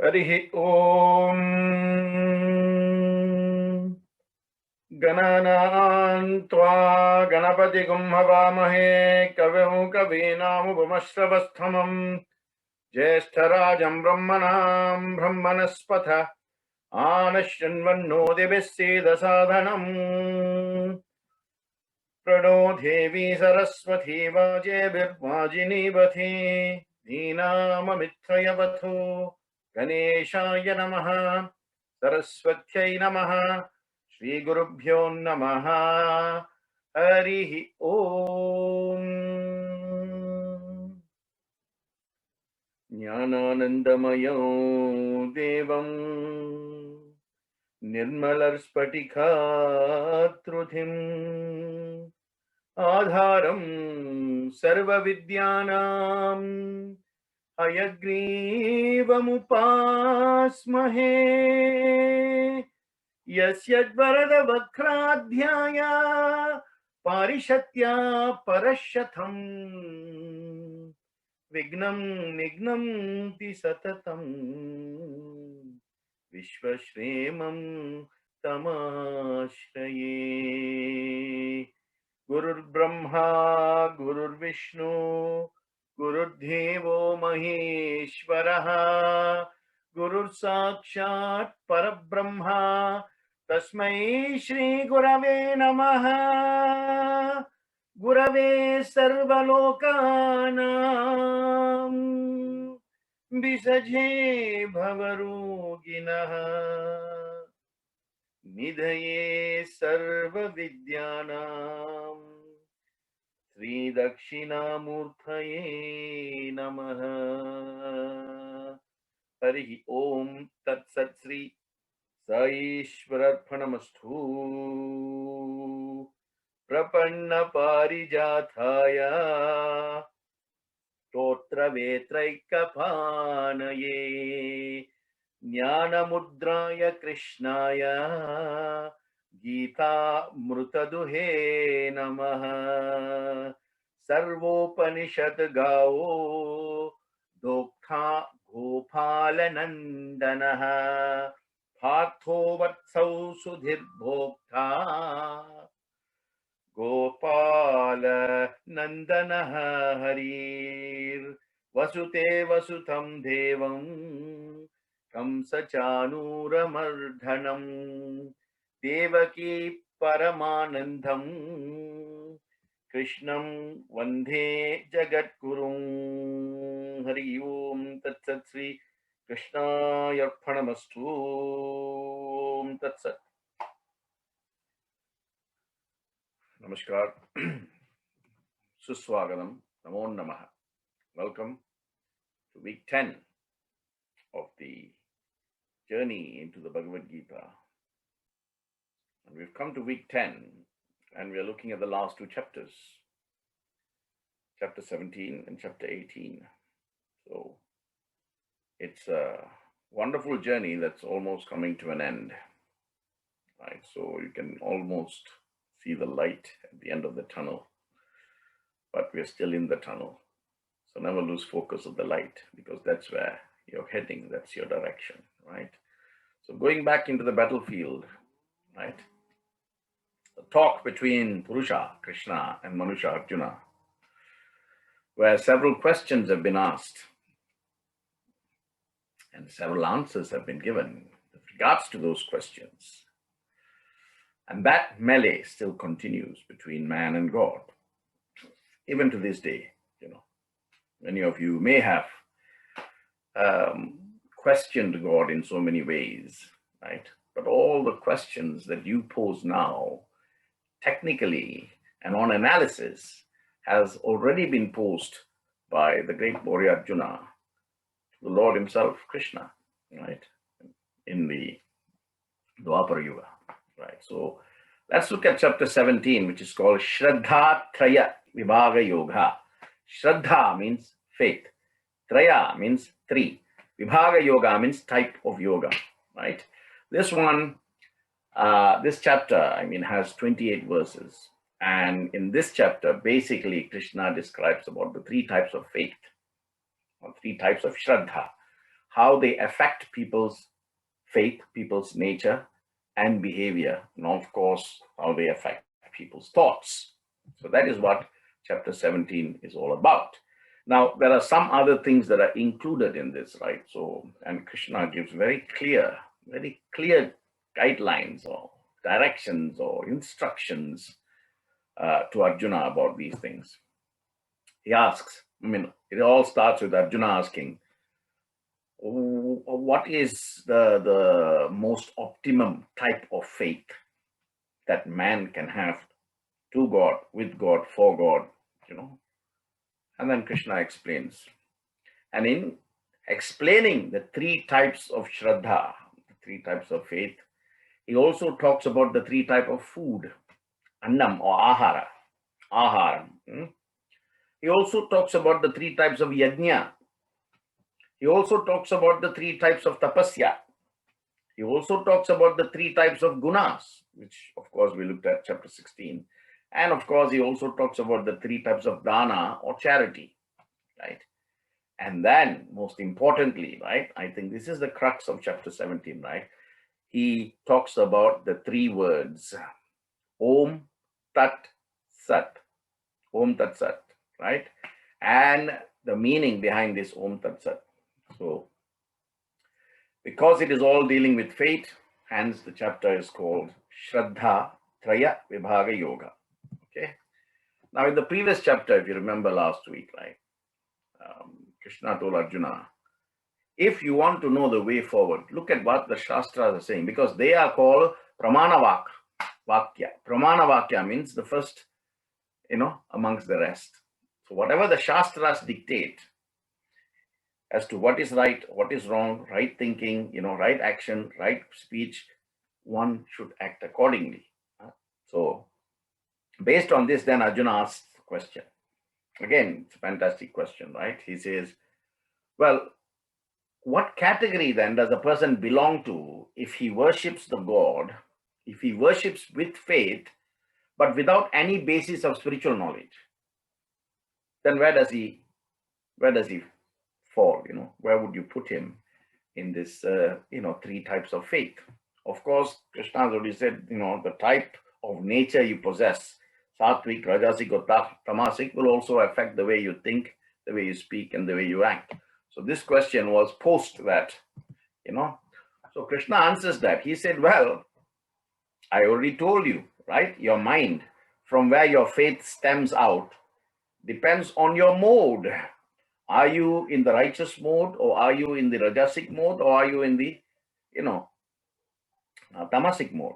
Harihi Om Gananam Tva Ganapati Gumhavamahe Kavim Kavinam Upamashravasthamam Jyeshtarajam Brahmanam Brahmanaspatha Anashyanvannodibhisseeda sadhanam Prano Devi Saraswati Vajebhirvajinivati Dhinamamitrayavathu Ganeshaya Namaha Saraswatyai Namaha Shri Gurubhyo Namaha Harihi Om Jnananandamayo Devam Nirmalarspatikatrudhim Adharam Sarva Vidyanam Hayagreevamupasmahe Yasyadvarada Vakradhyaya Parishatya Parashatham Vignam Nignamti Satatam Vishvashremam Tamashraye Gurur Brahma Gurur Vishnu Gurur Devo Maheshwaraha Gurur Sakshat Parabrahma Tasmai Shri Gurave Namaha Gurave Sarvalokanam Visaje Bhavaruginaha Nidhaye Sarva Vidyanam Sri Dakshinamurthaye Namaha Harihi Om Tat Sat Sri Saishwararphanamastu Prapanna Parijathaya Totra Vetraikapanaye Jnanamudraya Krishnaya Gita Mrutaduhe Namaha Sarvopanishad Gao Doktha Gopalanandanaha Partho Vatsau Sudhir Bhokta Gopala Nandanaha Harir Vasute Vasutam Devam Kamsa Chanuramardanam Devaki Paramanandam Krishnam Vandhe Jagatgurum Hari Om Tat Sat Sri Krishna Yarphanamastu Om Tat Sat. Namaskar. Suswagatam. Namo Namaha. Welcome to week 10 of the journey into the Bhagavad Gita. And we've come to week 10 and we are looking at the last two chapters, chapter 17 and chapter 18. So it's a wonderful journey that's almost coming to an end. Right? So you can almost see the light at the end of the tunnel, but we're still in the tunnel. So never lose focus of the light, because that's where you're heading, that's your direction, right? So going back into the battlefield, right? The talk between Purusha, Krishna, and Manusha, Arjuna, where several questions have been asked and several answers have been given with regards to those questions. And that melee still continues between man and God, even to this day. Many of you may have questioned God in so many ways, right? But all the questions that you pose now, technically and on analysis, has already been posed by the great warrior Arjuna to the Lord himself, Krishna, right? In the Dwapara Yuga, right? So let's look at chapter 17, which is called Shraddha Traya Vibhaga Yoga. Shraddha means faith. Traya means three. Vibhaga Yoga means type of yoga, right? This one, this chapter, has 28 verses. And in this chapter, basically, Krishna describes about the three types of faith, or three types of Shraddha, how they affect people's faith, people's nature and behavior, and of course, how they affect people's thoughts. So that is what chapter 17 is all about. Now, there are some other things that are included in this, right? So, and Krishna gives very clear guidelines or directions or instructions to Arjuna about these things. He asks, it all starts with Arjuna asking, what is the most optimum type of faith that man can have to God, with God, for God, And then Krishna explains. And in explaining the three types of Shraddha, the three types of faith, he also talks about the three types of food, annam or ahara, aharam. He also talks about the three types of yajna. He also talks about the three types of tapasya. He also talks about the three types of gunas, which of course we looked at chapter 16. And of course, he also talks about the three types of dana or charity, right? And then most importantly, right, I think this is the crux of chapter 17, right? He talks about the three words, Om Tat Sat, Om Tat Sat, right? And the meaning behind this Om Tat Sat. So, because it is all dealing with faith, hence the chapter is called Shraddha Traya Vibhaga Yoga. Okay. Now, in the previous chapter, if you remember last week, right, Krishna told Arjuna, if you want to know the way forward, look at what the Shastras are saying, because they are called Pramana Vakya. Pramana Vakya means the first, amongst the rest. So whatever the Shastras dictate as to what is right, what is wrong, right thinking, right action, right speech, one should act accordingly. So based on this, then Arjuna asks the question. Again, it's a fantastic question, right? He says, well, what category then does a person belong to if he worships the God, if he worships with faith, but without any basis of spiritual knowledge? Then where does he fall? Where would you put him in this, three types of faith? Of course, Krishna has already said, the type of nature you possess, sattvic, rajasic, or tamasic, will also affect the way you think, the way you speak, and the way you act. So this question was post that, So Krishna answers that. He said, well, I already told you, right? Your mind, from where your faith stems out, depends on your mode. Are you in the righteous mode, or are you in the rajasic mode, or are you in the, tamasic mode?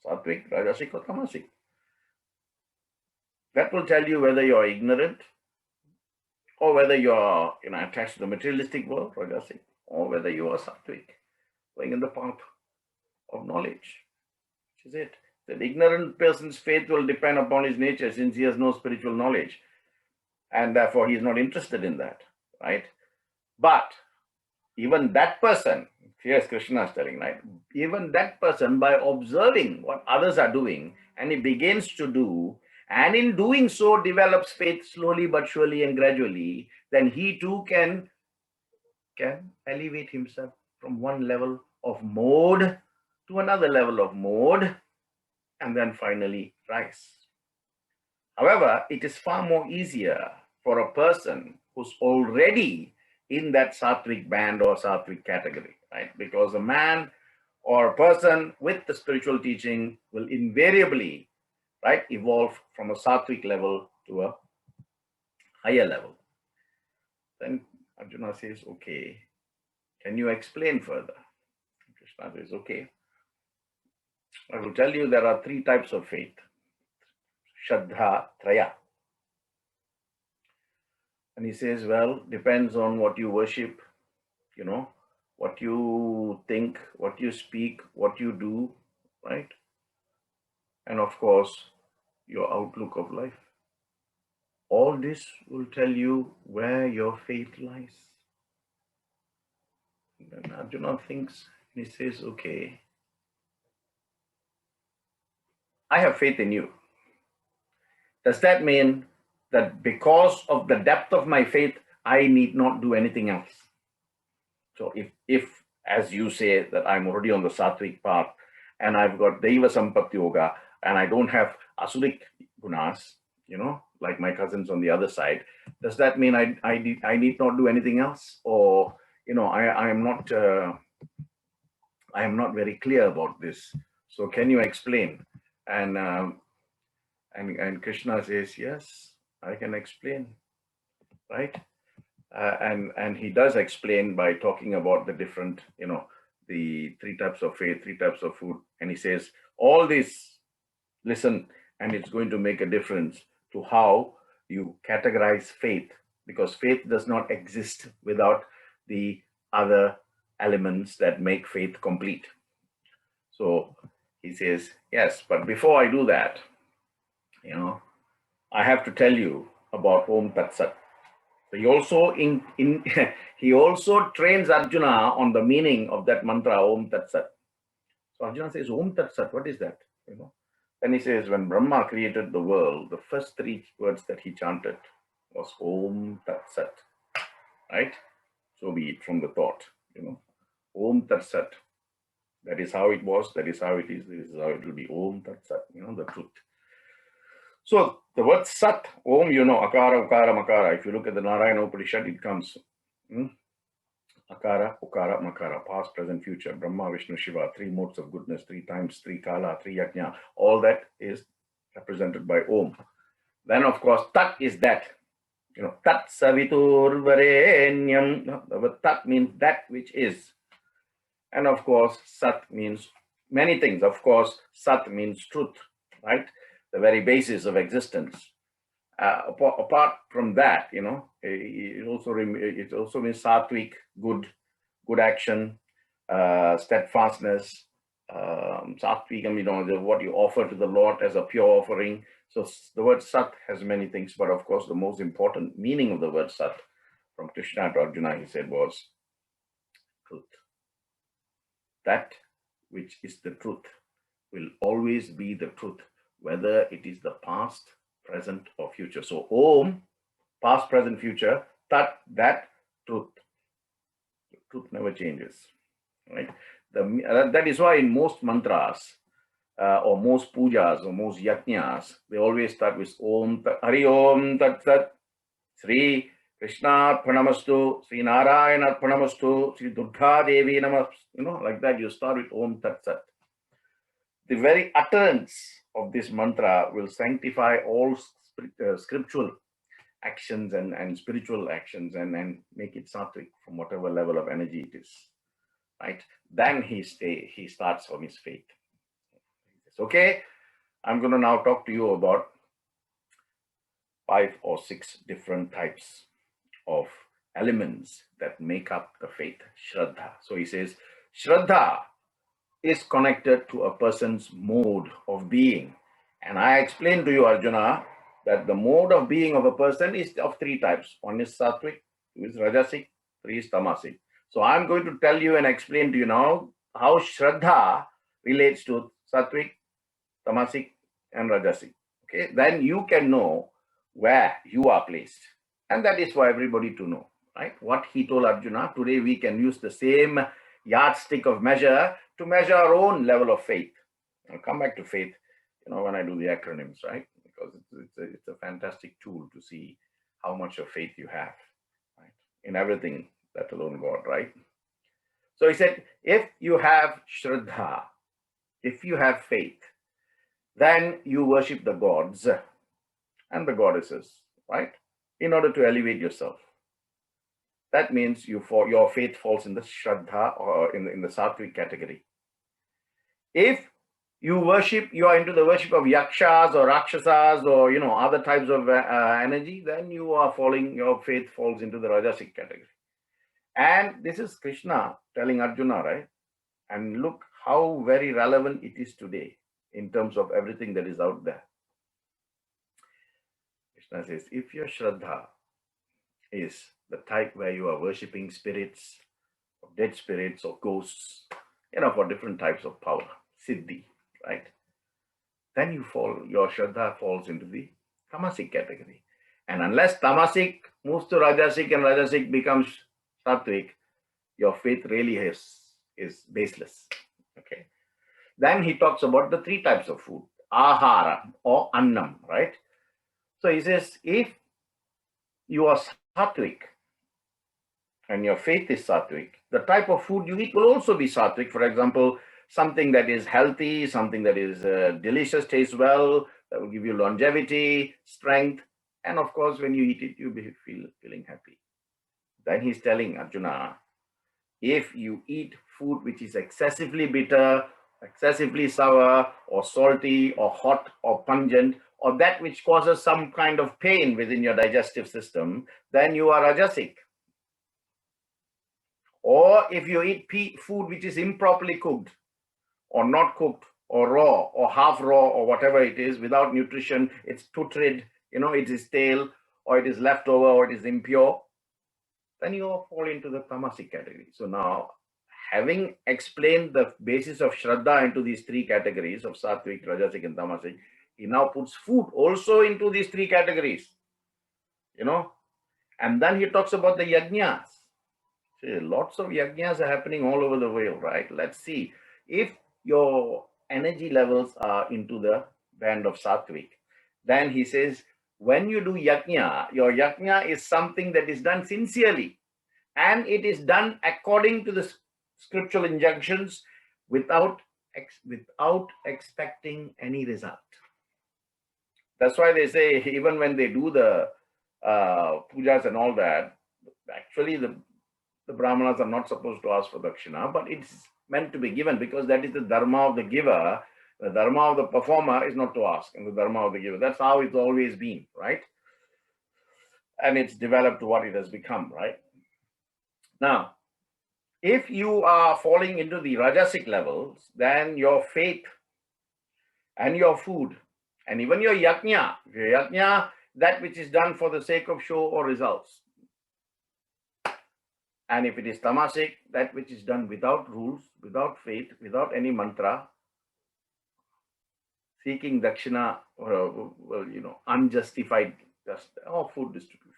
Sattvic, rajasic, or tamasic. That will tell you whether you're ignorant, or whether you're attached to the materialistic world, rajasic, or whether you are sattvic, going in the path of knowledge, which is it. The ignorant person's faith will depend upon his nature, since he has no spiritual knowledge, and therefore he is not interested in that, right? But even that person, here's Krishna is telling, right? Even that person, by observing what others are doing, and he begins to do, and in doing so develops faith slowly but surely and gradually, then he too can elevate himself from one level of mode to another level of mode, and then finally rise. However, it is far more easier for a person who's already in that sattvic band or sattvic category, right? Because a man or a person with the spiritual teaching will invariably, right, evolve from a sattvic level to a higher level. Then Arjuna says, okay, can you explain further? Krishna says, okay, I will tell you there are three types of faith. Shraddha Traya. And he says, well, depends on what you worship, what you think, what you speak, what you do, right? And of course, your outlook of life. All this will tell you where your faith lies. And then Arjuna thinks, and he says, okay, I have faith in you. Does that mean that because of the depth of my faith, I need not do anything else? So if as you say that I'm already on the sattvic path and I've got Deva Sampatti Yoga and I don't have Asuric gunas, like my cousins on the other side, does that mean I need not do anything else? Or, I am not very clear about this. So can you explain? And Krishna says, yes, I can explain, right? And he does explain by talking about the different, the three types of faith, three types of food. And he says, all this, listen, and it's going to make a difference to how you categorize faith, because faith does not exist without the other elements that make faith complete. So he says, yes, but before I do that, I have to tell you about Om Tat Sat. So he also he also trains Arjuna on the meaning of that mantra Om Tat Sat. So Arjuna says, Om Tat Sat, what is that? Then he says, when Brahma created the world, the first three words that he chanted was Om Tat Sat, right? So be it from the thought, Om Tat Sat. That is how it was, that is how it is, this is how it will be. Om Tat Sat, the truth. So the word Sat, Om, Akara, Ukara, Makara. If you look at the Narayana Upanishad, it comes Akara, Ukara, Makara, past, present, future, Brahma, Vishnu, Shiva, three modes of goodness, three times, three Kala, three Yajna. All that is represented by Om. Then, of course, Tat is that. Tat Savitur Varenyam. The word Tat means that which is. And of course, Sat means many things. Of course, Sat means truth, right? The very basis of existence. Apart from that, it also means sattvic, good action, steadfastness, sattvic, what you offer to the Lord as a pure offering. So the word Sat has many things, but of course, the most important meaning of the word Sat from Krishna to Arjuna, he said, was truth. That which is the truth will always be the truth, whether it is the past, present, or future. So Om, past, present, future, that truth. The truth never changes, right? That is why in most mantras, or most pujas, or most yajnas, they always start with Om, Hari Om, Tat Sat, Sri Krishna Pranamastu, Sri Narayana Pranamastu, Sri Durga Devi Namas, like that you start with Om Tat Sat. The very utterance of this mantra will sanctify all scriptural actions and spiritual actions and make it sattvic from whatever level of energy it is, right? Then he starts from his faith. He says, okay, I'm going to now talk to you about 5 or 6 different types of elements that make up the faith, Shraddha. So he says, Shraddha is connected to a person's mode of being. And I explained to you, Arjuna, that the mode of being of a person is of 3 types. 1 is sattvic, 2 is rajasic, 3 is tamasic. So I'm going to tell you and explain to you now how Shraddha relates to sattvic, tamasic, and rajasic. Okay, then you can know where you are placed. And that is for everybody to know, right? What he told Arjuna, today we can use the same yardstick of measure to measure our own level of faith. I'll come back to faith, when I do the acronyms, right? Because it's a fantastic tool to see how much of faith you have, right? In everything, let alone God, right? So he said, if you have Shraddha, if you have faith, then you worship the gods and the goddesses, right? In order to elevate yourself. That means your faith falls in the Shraddha or in the sattvic category. If you are into the worship of yakshas or rakshasas or other types of energy, then your faith falls into the rajasic category. And this is Krishna telling Arjuna, right? And look how very relevant it is today in terms of everything that is out there. Krishna says, if your Shraddha is the type where you are worshipping spirits, or dead spirits or ghosts, for different types of power, siddhi, right? Then your Shraddha falls into the tamasic category. And unless tamasic moves to rajasic and rajasic becomes sattvic, your faith really is baseless. Okay. Then he talks about the three types of food, ahara or annam, right? So he says, if you are sattvic and your faith is sattvic, the type of food you eat will also be sattvic. For example, something that is healthy, something that is delicious, tastes well, that will give you longevity, strength, and of course, when you eat it, you'll be feeling happy. Then he's telling Arjuna, if you eat food which is excessively bitter, excessively sour, or salty, or hot, or pungent, or that which causes some kind of pain within your digestive system, then you are rajasic. Or if you eat food which is improperly cooked, or not cooked, or raw, or half raw, or whatever it is, without nutrition, it's putrid, it is stale, or it is leftover, or it is impure, then you fall into the tamasic category. So now, having explained the basis of Shraddha into these three categories of Sattvic, Rajasic, and Tamasic, he now puts food also into these three categories, and then he talks about the yajnas. See, lots of yajnas are happening all over the world, right? Let's see. If your energy levels are into the band of Sattvic, then he says, when you do yajna, your yajna is something that is done sincerely, and it is done according to the scriptural injunctions without expecting any result. That's why they say, even when they do the pujas and all that, actually the brahmanas are not supposed to ask for dakshina, but it's meant to be given because that is the dharma of the giver. The dharma of the performer is not to ask, and the dharma of the giver. That's how it's always been, right? And it's developed to what it has become, right? Now, if you are falling into the rajasic levels, then your faith and your food and even your yajna, that which is done for the sake of show or results. And if it is tamasic, that which is done without rules, without faith, without any mantra, seeking dakshina or, unjustified food distribution.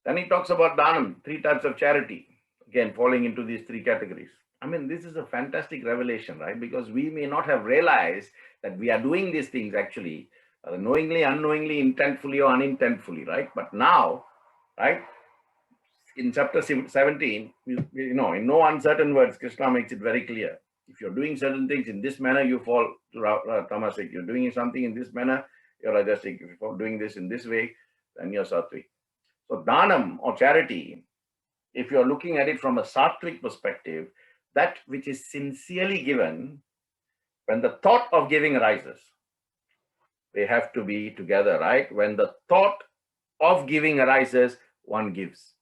Then he talks about dhanam, three types of charity, again falling into these three categories. I mean, this is a fantastic revelation, right? Because we may not have realized that we are doing these things actually, knowingly, unknowingly, intentfully or unintentfully, right? But now, right, in chapter 17, in no uncertain words, Krishna makes it very clear. If you're doing certain things in this manner, you fall to tamasic. You're doing something in this manner, you're rajasic. If you're doing this in this way, then you're sattvic. So dhanam or charity, if you're looking at it from a sattvic perspective, that which is sincerely given, when the thought of giving arises, they have to be together, right? When the thought of giving arises, one gives.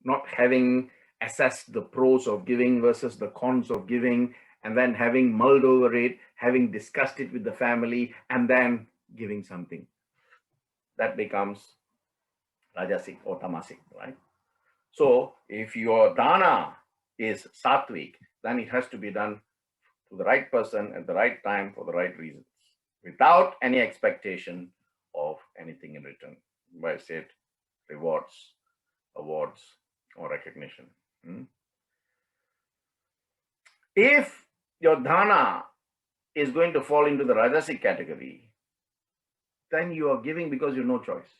Not having assessed the pros of giving versus the cons of giving, and then having mulled over it, having discussed it with the family, and then giving something. That becomes rajasic or tamasic, right? So if your dana is sattvic, then it has to be done to the right person at the right time for the right reasons, without any expectation of anything in return. By said, rewards, awards, or recognition. If your dana is going to fall into the rajasic category, then you are giving because you have no choice.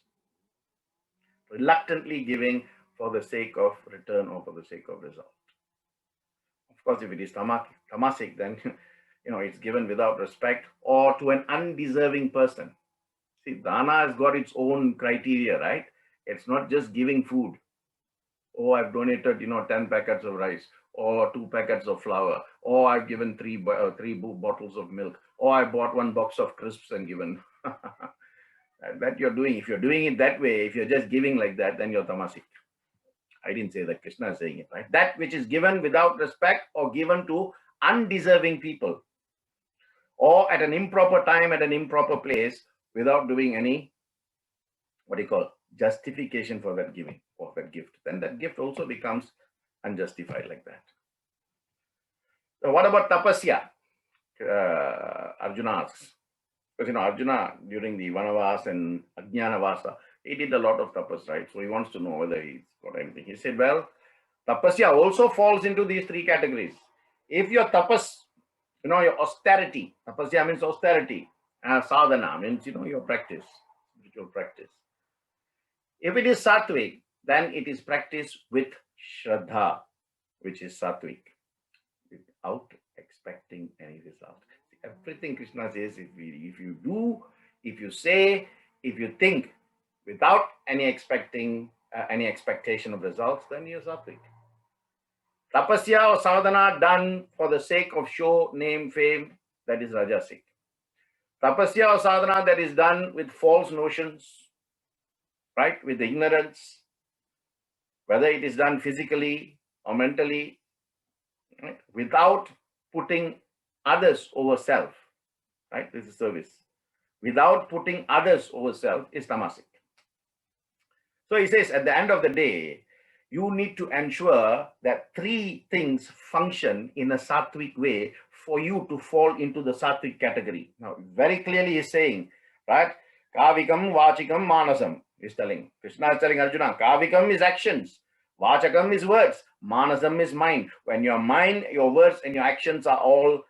Reluctantly giving for the sake of return or for the sake of result. Of course, if it is tamasic, then it's given without respect or to an undeserving person. See, dana has got its own criteria, right? It's not just giving food. Oh, I've donated, 10 packets of rice, or 2 packets of flour, or I've given three bottles of milk, or I bought 1 box of crisps and given. That you're doing. If you're doing it that way, if you're just giving like that, then you're tamasic. I didn't say that, Krishna is saying it, right? That which is given without respect or given to undeserving people, or at an improper time, at an improper place, without doing any, justification for that giving, or that gift, then that gift also becomes unjustified like that. So what about tapasya? Arjuna asks. Because Arjuna, during the Vanavas and Ajnanavasa, He did a lot of tapas, right? So he wants to know whether he's got anything. He said, well, tapasya also falls into these three categories. If your tapas, your austerity, tapasya means austerity, sadhana means, your practice, spiritual practice. If it is sattvic, then it is practiced with shraddha, which is sattvic, without expecting any result. Everything Krishna says, if you do, if you say, if you think without any expectation of results, then you're sattvic. Tapasya or sadhana done for the sake of show, name, fame, that is rajasic. Tapasya or sadhana that is done with false notions, right, with ignorance, whether it is done physically or mentally, right, without putting others over self, right, this is service. Without putting others over self is tamasic. So he says, at the end of the day, you need to ensure that three things function in a sattvic way for you to fall into the sattvic category. Now, very clearly he's saying, right, kavikam, vachikam, manasam. He's telling, Krishna is telling Arjuna, kavikam is actions, vachakam is words, manasam is mind. When your mind, your words, and your actions are all,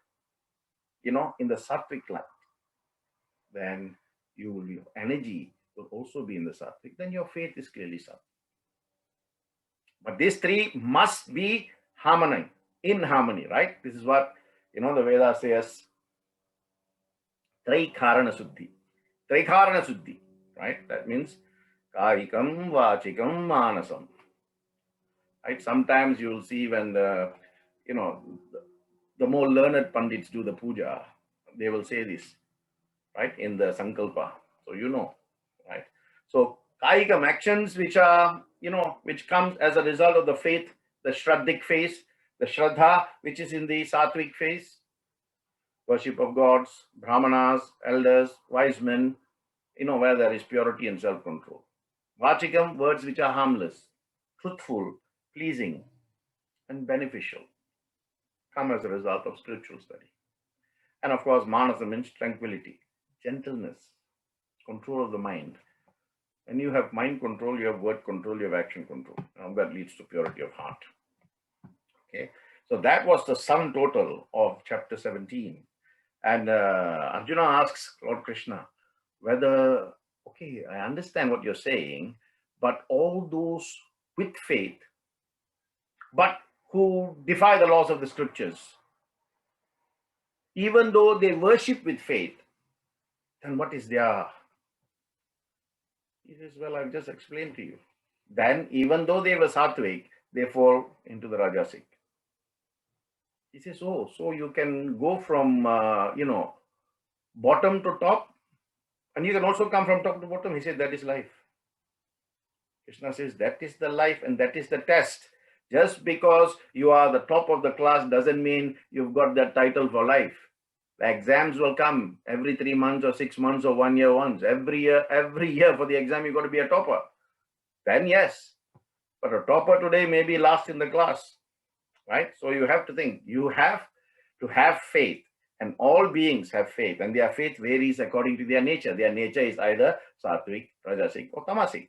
in the sattvic light, then your energy will also be in the sattvic. Then your faith is clearly sattvic. But these three must be in harmony, right? This is what, the Veda says, Traikarana Suddhi. Traikarana Suddhi, right? That means Karikam, Vachikam, Manasam. Right? Sometimes you will see when the more learned Pandits do the puja, they will say this, right? In the Sankalpa. So right? So Kaikam, actions which are, which comes as a result of the faith, the Shraddhic phase, the Shraddha, which is in the Sattvic phase, worship of gods, Brahmanas, elders, wise men, where there is purity and self-control. Vachikam, words which are harmless, truthful, pleasing, and beneficial, come as a result of spiritual study. And of course, Manasa means tranquility, gentleness, control of the mind. When you have mind control, you have word control, you have action control. And that leads to purity of heart. Okay, so that was the sum total of chapter 17. And Arjuna asks Lord Krishna whether, okay, I understand what you're saying, but all those with faith, but who defy the laws of the scriptures, even though they worship with faith, then what is their... He says, well, I've just explained to you. Then, even though they were sattvic, they fall into the rajasic. He says, oh, so you can go from, bottom to top, and you can also come from top to bottom. He said, that is life. Krishna says, that is the life and that is the test. Just because you are the top of the class doesn't mean you've got that title for life. The exams will come every 3 months or 6 months or 1 year once. Every year for the exam, you've got to be a topper. Then yes, but a topper today may be last in the class, right? So you have to think, you have to have faith, and all beings have faith, and their faith varies according to their nature. Their nature is either sattvic, rajasic, or tamasic.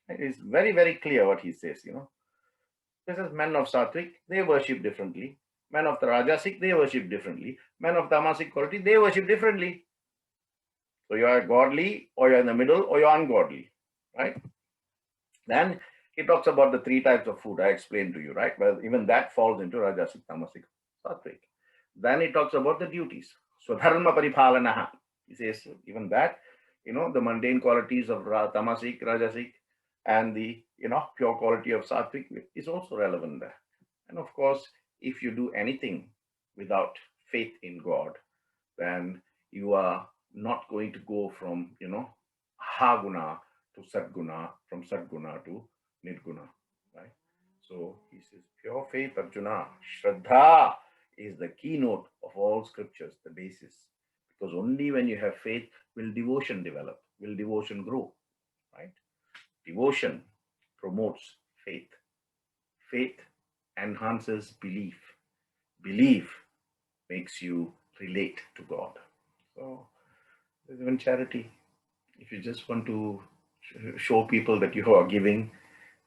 It is very, very clear what he says, This is men of sattvic, they worship differently. Men of the rajasic, they worship differently. Men of tamasic quality, they worship differently. So you are godly, or you're in the middle, or you're ungodly, right? Then he talks about the 3 types of food I explained to you, right? Well, even that falls into rajasic, tamasic, sattvic. Then he talks about the duties. So dharma paripalanaha. He says even that, the mundane qualities of tamasic, rajasic, and the pure quality of sattvic is also relevant there. And of course, if you do anything without faith in God, then you are not going to go from ahaguna to satguna, from satguna to nirguna, right? So he says, pure faith, Arjuna, Shraddha is the keynote of all scriptures, the basis. Because only when you have faith will devotion develop, will devotion grow, right? Devotion promotes faith. Faith enhances belief. Belief makes you relate to God. So there's even charity. If you just want to show people that you are giving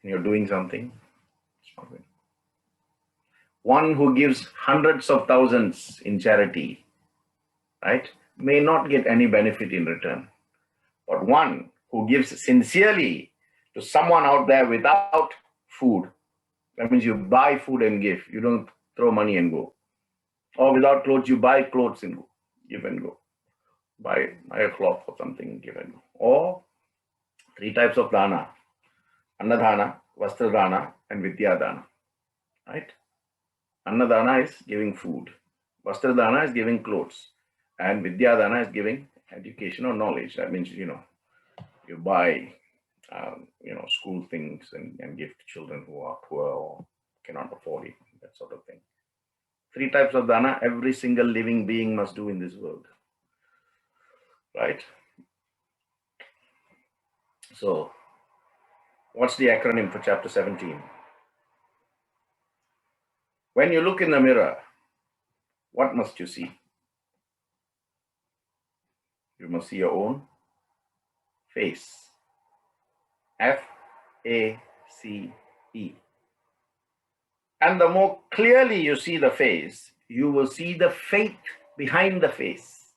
and you're doing something. It's not good. One who gives hundreds of thousands in charity, right, may not get any benefit in return. But one who gives sincerely to someone out there without food, that means you buy food and give, you don't throw money and go. Or without clothes, you buy clothes and go, give and go. Buy a cloth or something, give and go. Or three types of dana: annadana, vastradana, and vidyadana. Right? Annadana is giving food. Vastradana is giving clothes. And vidyadana is giving education or knowledge. That means, you buy, school things and give to children who are poor or cannot afford it, that sort of thing. Three types of dana every single living being must do in this world. Right? So, what's the acronym for chapter 17? When you look in the mirror, what must you see? You must see your own face. F-A-C-E. And the more clearly you see the face, you will see the faith behind the face.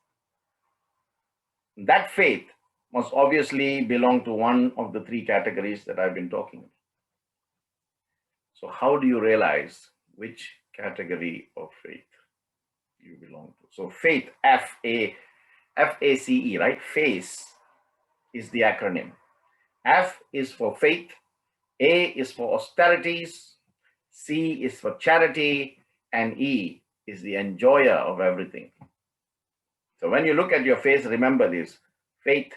That faith must obviously belong to one of the three categories that I've been talking about. So how do you realize which category of faith you belong to? So faith, F-A-C-E, right? Face is the acronym. F is for faith, A is for austerities, C is for charity, and E is the enjoyer of everything. So when you look at your face, remember this: faith,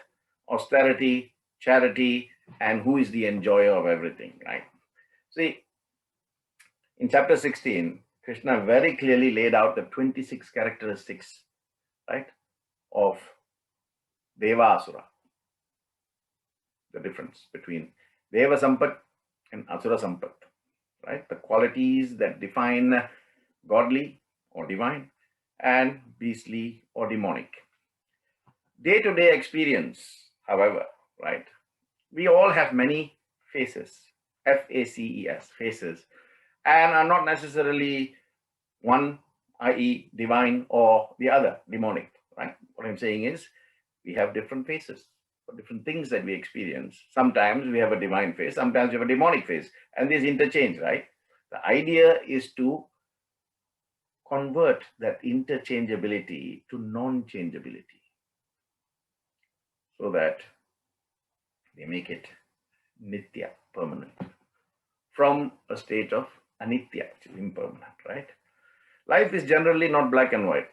austerity, charity, and who is the enjoyer of everything, right? See, in chapter 16, Krishna very clearly laid out the 26 characteristics, right, of Deva Asura. The difference between Deva Sampat and Asura Sampat, right? The qualities that define godly or divine and beastly or demonic. Day-to-day experience, however, right, we all have many faces, F-A-C-E-S, faces, and are not necessarily one, i.e. divine, or the other, demonic, right? What I'm saying is we have different faces for different things that we experience. Sometimes we have a divine face, sometimes we have a demonic face, and these interchange, right? The idea is to convert that interchangeability to non-changeability so that they make it nitya, permanent, from a state of anitya, which is impermanent, right? Life is generally not black and white.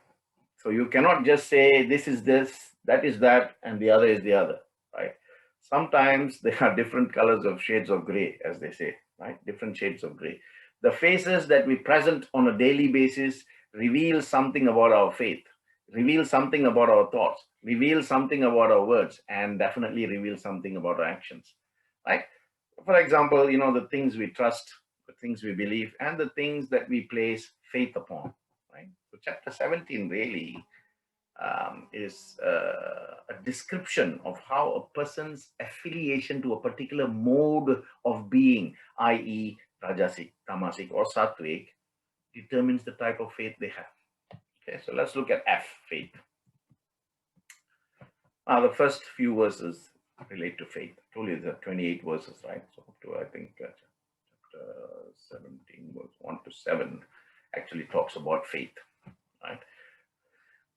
So you cannot just say this is this, that is that, and the other is the other, right? Sometimes there are different colors of shades of gray, as they say, right? Different shades of gray. The faces that we present on a daily basis reveal something about our faith, reveal something about our thoughts, reveal something about our words, and definitely reveal something about our actions, right? For example, the things we trust, the things we believe, and the things that we place faith upon, right? So chapter 17 really is a description of how a person's affiliation to a particular mode of being, i.e. Rajasic, Tamasic, or Sattvic, determines the type of faith they have. Okay, so let's look at F, faith. The first few verses relate to faith. I told you there are 28 verses, right? So up to, I think, chapter 17, verse 1 to 7 actually talks about faith, right?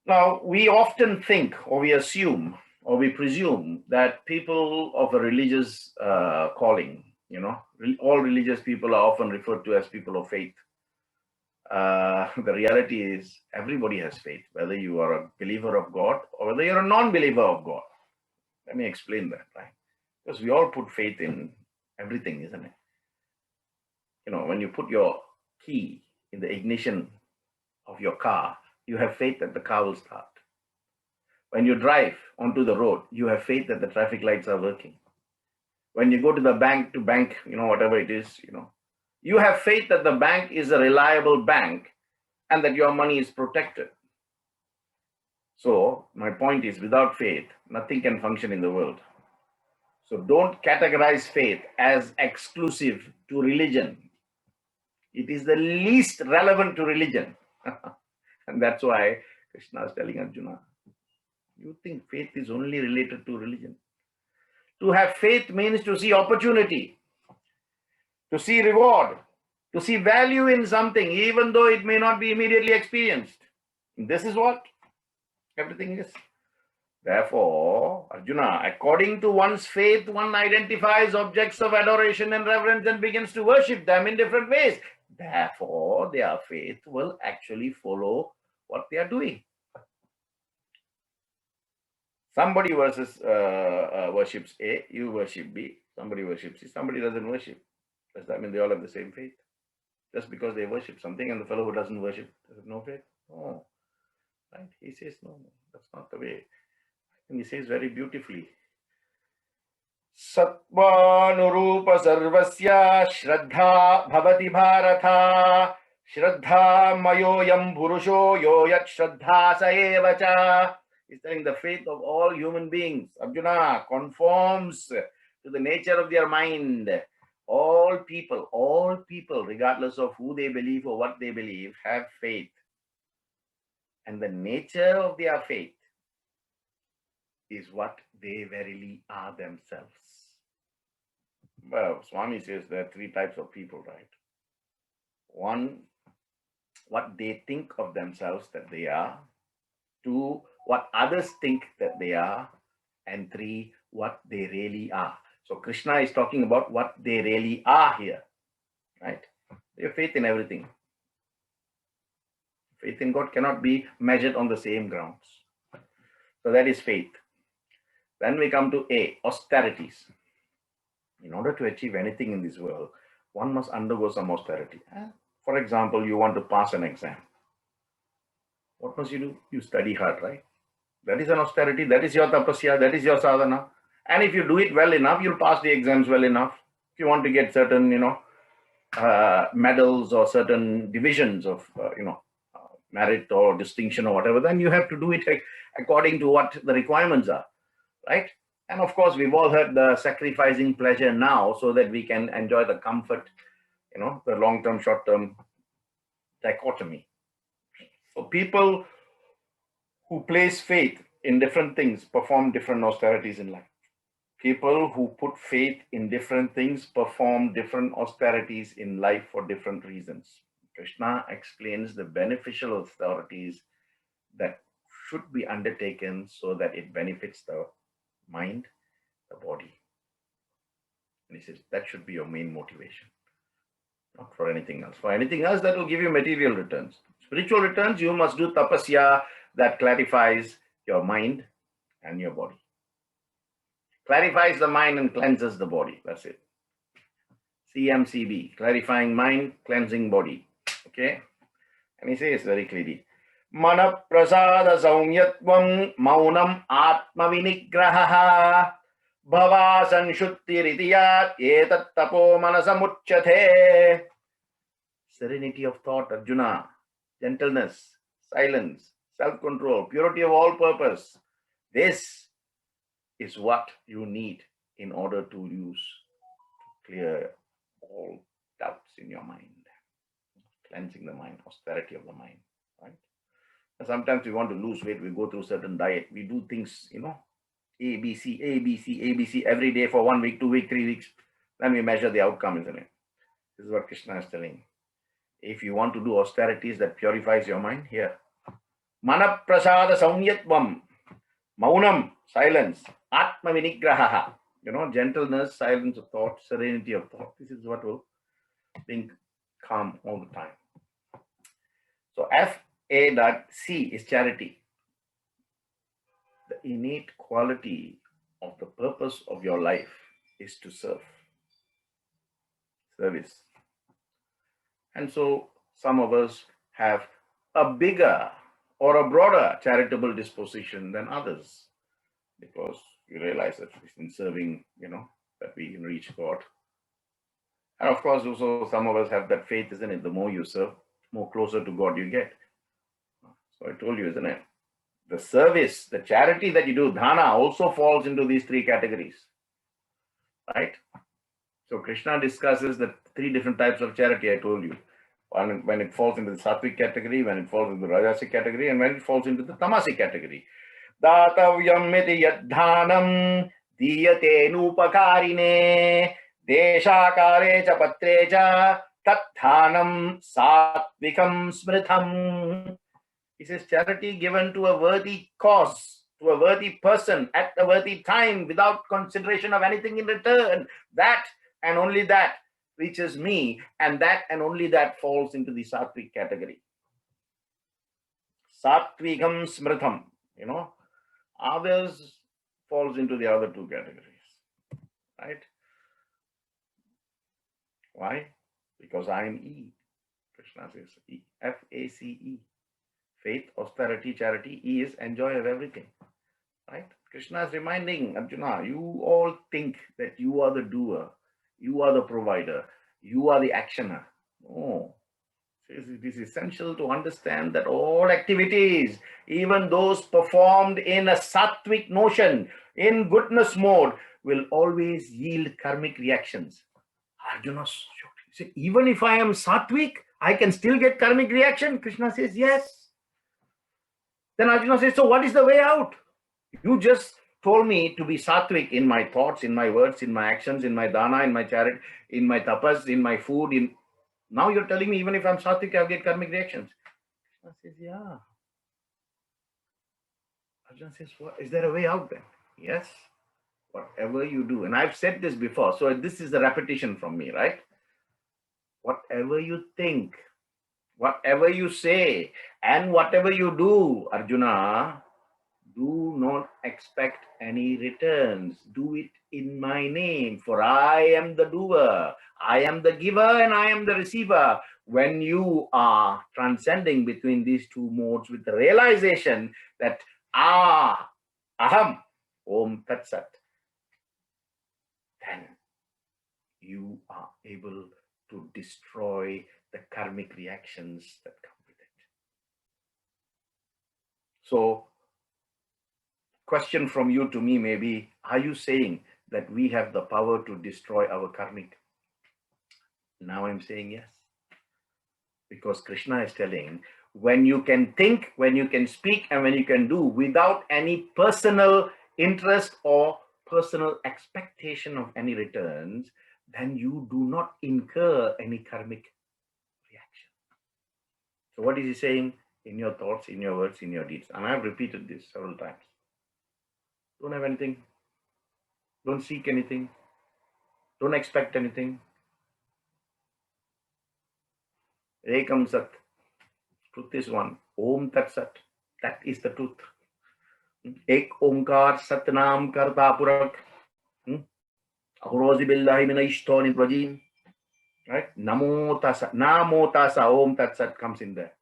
Now, we often think, or we assume, or we presume that people of a religious calling, all religious people are often referred to as people of faith. The reality is everybody has faith, whether you are a believer of God or whether you're a non-believer of God. Let me explain that, right? Because we all put faith in everything, isn't it? When you put your key in the ignition of your car, you have faith that the car will start. When you drive onto the road, you have faith that the traffic lights are working. When you go to the bank to bank, whatever it is, you have faith that the bank is a reliable bank and that your money is protected. So my point is, without faith, nothing can function in the world. So don't categorize faith as exclusive to religion. It is the least relevant to religion. And that's why Krishna is telling Arjuna, you think faith is only related to religion. To have faith means to see opportunity, to see reward, to see value in something, even though it may not be immediately experienced. This is what everything is. Therefore, Arjuna, according to one's faith, one identifies objects of adoration and reverence and begins to worship them in different ways. Therefore, their faith will actually follow what they are doing. Somebody worships A, you worship B. Somebody worships C, somebody doesn't worship. Does that mean they all have the same faith? Just because they worship something and the fellow who doesn't worship has no faith? No. Right? He says, no, that's not the way. And he says very beautifully, Sattvanurupa sarvasya shraddha bhavati bharata shraddha mayoyam purusho yoyat shraddha saevacha. He's telling the faith of all human beings, Arjuna, conforms to the nature of their mind. All people, regardless of who they believe or what they believe, have faith. And the nature of their faith is what they verily are themselves. Well, Swami says there are three types of people, right? One, what they think of themselves that they are. Two, what others think that they are. And three, what they really are. So Krishna is talking about what they really are here, right? They have faith in everything. Faith in God cannot be measured on the same grounds. So that is faith. Then we come to A, austerities. In order to achieve anything in this world, one must undergo some austerity. For example, you want to pass an exam. What must you do? You study hard, right? That is an austerity. That is your tapasya. That is your sadhana. And if you do it well enough, you'll pass the exams well enough. If you want to get certain, medals or certain divisions of, merit or distinction or whatever, then you have to do it according to what the requirements are, right? And of course, we've all heard the sacrificing pleasure now so that we can enjoy the comfort, the long-term, short-term dichotomy. So people who place faith in different things perform different austerities in life. People who put faith in different things perform different austerities in life for different reasons. Krishna explains the beneficial austerities that should be undertaken so that it benefits the mind, the body. And he says that should be your main motivation, not for anything else. For anything else, that will give you material returns. Spiritual returns, you must do tapasya that clarifies your mind and your body. Clarifies the mind and cleanses the body. That's it. CMCB, clarifying mind, cleansing body. Okay? And he says very clearly, Mana prasada saumyatvam maunam atma vinigraha bhava sanshutti etat tapo manasamuchyate. Serenity of thought, Arjuna, gentleness, silence, self-control, purity of all purpose. This is what you need in order to clear all doubts in your mind. Cleansing the mind, austerity of the mind, right? And sometimes we want to lose weight, we go through certain diet, we do things, A, B, C, A, B, C, A, B, C every day for 1 week, 2 weeks, 3 weeks. Then we measure the outcome, isn't it? This is what Krishna is telling. If you want to do austerities that purifies your mind, here. Mana prasada saumyatvam, maunam, silence, atma vinigraha, gentleness, silence of thought, serenity of thought. This is what will bring calm all the time. So FA.C is charity. The innate quality of the purpose of your life is to serve. Service. And so some of us have a bigger or a broader charitable disposition than others, because we realize that it's in serving, that we can reach God. And of course, also some of us have that faith, isn't it? The more you serve, more closer to God you get. So I told you, isn't it? The service, the charity that you do, dhana, also falls into these three categories. right? So Krishna discusses the three different types of charity I told you. One, when it falls into the sattvic category, when it falls into the rajasic category, and when it falls into the tamasic category. Datavyam iti yadhanam diyate nupakarine deshakare cha patre cha tatdhanam sattvikam smritham. He says charity given to a worthy cause, to a worthy person, at a worthy time, without consideration of anything in return. That and only that reaches me, and that and only that falls into the sattvic category. Sattvikam smritham, others falls into the other two categories, right? Why? Because I am E. Krishna says E, F-A-C-E. Faith, austerity, charity. E is enjoy of everything, right? Krishna is reminding Arjuna, you all think that you are the doer, you are the provider, you are the actioner. No. It is essential to understand that all activities, even those performed in a sattvic notion, in goodness mode, will always yield karmic reactions. Arjuna said, even if I am sattvic, I can still get karmic reaction? Krishna says, yes. Then Arjuna says, so what is the way out? You just told me to be sattvic in my thoughts, in my words, in my actions, in my dana, in my charity, in my tapas, in my food. Now you're telling me even if I'm sattvic, I'll get karmic reactions. Krishna says, yeah. Arjuna says, what? Is there a way out then? Yes. Whatever you do, and I've said this before, so this is a repetition from me, right? Whatever you think, whatever you say, and whatever you do, Arjuna, do not expect any returns. Do it in my name, for I am the doer, I am the giver, and I am the receiver. When you are transcending between these two modes with the realization that aham, om tat sat, then you are able to destroy the karmic reactions that come with it. So, question from you to me may be, are you saying that we have the power to destroy our karmic? Now I'm saying yes. Because Krishna is telling, when you can think, when you can speak, and when you can do without any personal interest or personal expectation of any returns, then you do not incur any karmic reaction. So what is he saying? In your thoughts, in your words, in your deeds. And I've repeated this several times. Don't have anything. Don't seek anything. Don't expect anything. Ekam Sat. Truth is one. Om Tat Sat. That is the truth. Ek Omkar Satnam Karta Purak. Ahrozi Billahi Mina Ishtonin Prajim. Right? Namo Tasa. Namo Tasa. Om Tat Sat comes in there.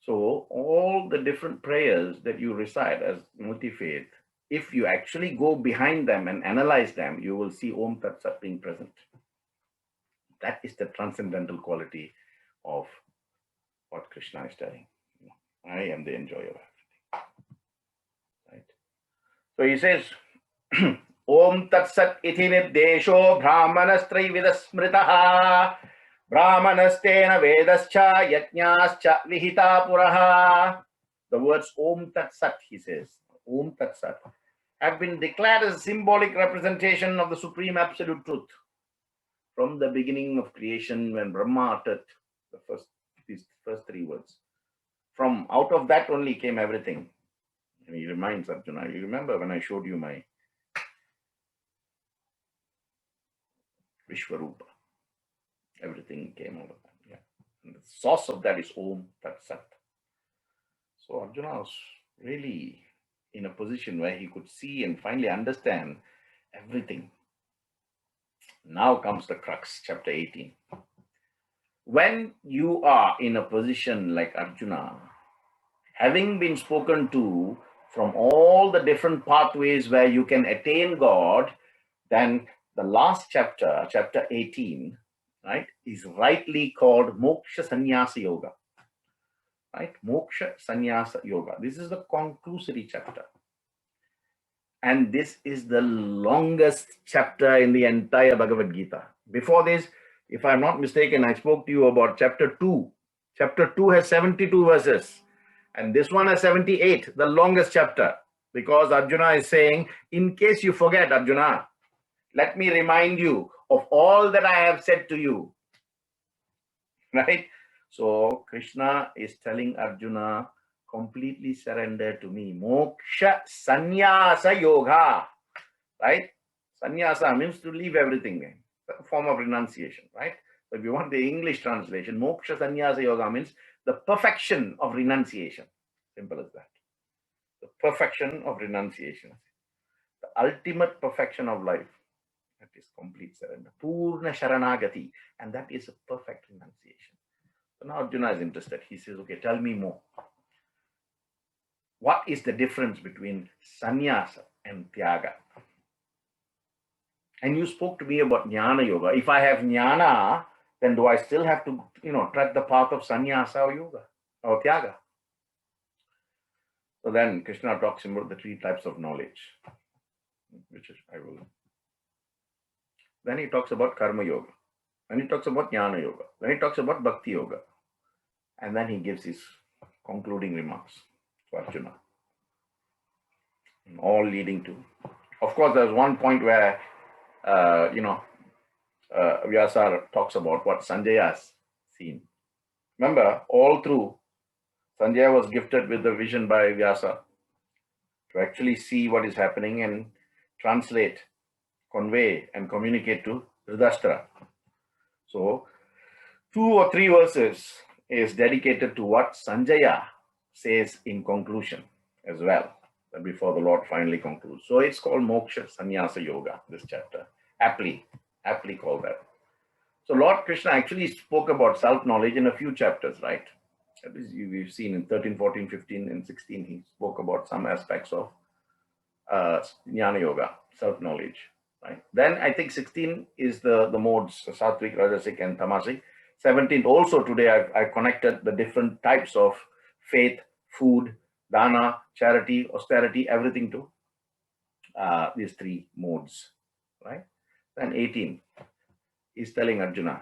So all the different prayers that you recite as multi-faith, if you actually go behind them and analyze them, you will see Om Tat Sat being present. That is the transcendental quality of what Krishna is telling. I am the enjoyer of everything. Right? So he says, Om Tat Sat iti nirdesho brahmanastrai vidasmritaha brahmanastena vedascha yajnascha vihita puraha. The words Om Tat Sat, he says, Om Tat Sat, have been declared as a symbolic representation of the supreme absolute truth. From the beginning of creation, when Brahma uttered these first three words, from out of that only came everything. And he reminds Arjuna, you remember when I showed you my Vishwarupa? Everything came out of that. Yeah. And the source of that is Om Tat Sat. So Arjuna was really in a position where he could see and finally understand everything. Now comes the crux, chapter 18. When you are in a position like Arjuna, having been spoken to from all the different pathways where you can attain God, then the last chapter, chapter 18, right, is rightly called Moksha Sannyasa Yoga. Right? Moksha Sannyasa Yoga. This is the conclusory chapter. And this is the longest chapter in the entire Bhagavad Gita. Before this, if I'm not mistaken, I spoke to you about chapter 2. Chapter 2 has 72 verses. And this one has 78, the longest chapter. Because Arjuna is saying, in case you forget, Arjuna, let me remind you of all that I have said to you. Right? So Krishna is telling Arjuna, completely surrender to me. Moksha sannyasa yoga. Right? Sannyasa means to leave everything. A form of renunciation. Right? So if you want the English translation, moksha sannyasa yoga means the perfection of renunciation. Simple as that. The perfection of renunciation. The ultimate perfection of life. That is complete surrender. Purna sharanagati. And that is a perfect renunciation. So now Arjuna is interested. He says, okay, tell me more. What is the difference between sannyasa and tyaga? And you spoke to me about jnana yoga. If I have jnana, then do I still have to, tread the path of sannyasa or yoga or tyaga? So then Krishna talks about the 3 types of knowledge, which is I will. Then he talks about karma yoga. Then he talks about jnana yoga. Then he talks about bhakti yoga. And then he gives his concluding remarks to Arjuna. All leading to, of course, there's one point where, Vyasa talks about what Sanjaya's seen. Remember, all through, Sanjaya was gifted with the vision by Vyasa to actually see what is happening and translate, convey, and communicate to Dhritarashtra. So, 2 or 3 verses is dedicated to what Sanjaya says in conclusion as well, before the Lord finally concludes. So it's called Moksha Sannyasa Yoga, this chapter. Aptly called that. So Lord Krishna actually spoke about self-knowledge in a few chapters, right? At least we've seen in 13, 14, 15, and 16, he spoke about some aspects of Jnana Yoga, self-knowledge, right? Then I think 16 is the modes, Sattvic, Rajasic, and Tamasic. 17, also today I've connected the different types of faith, food, dana, charity, austerity, everything to these 3 modes, right? Then 18 is telling Arjuna,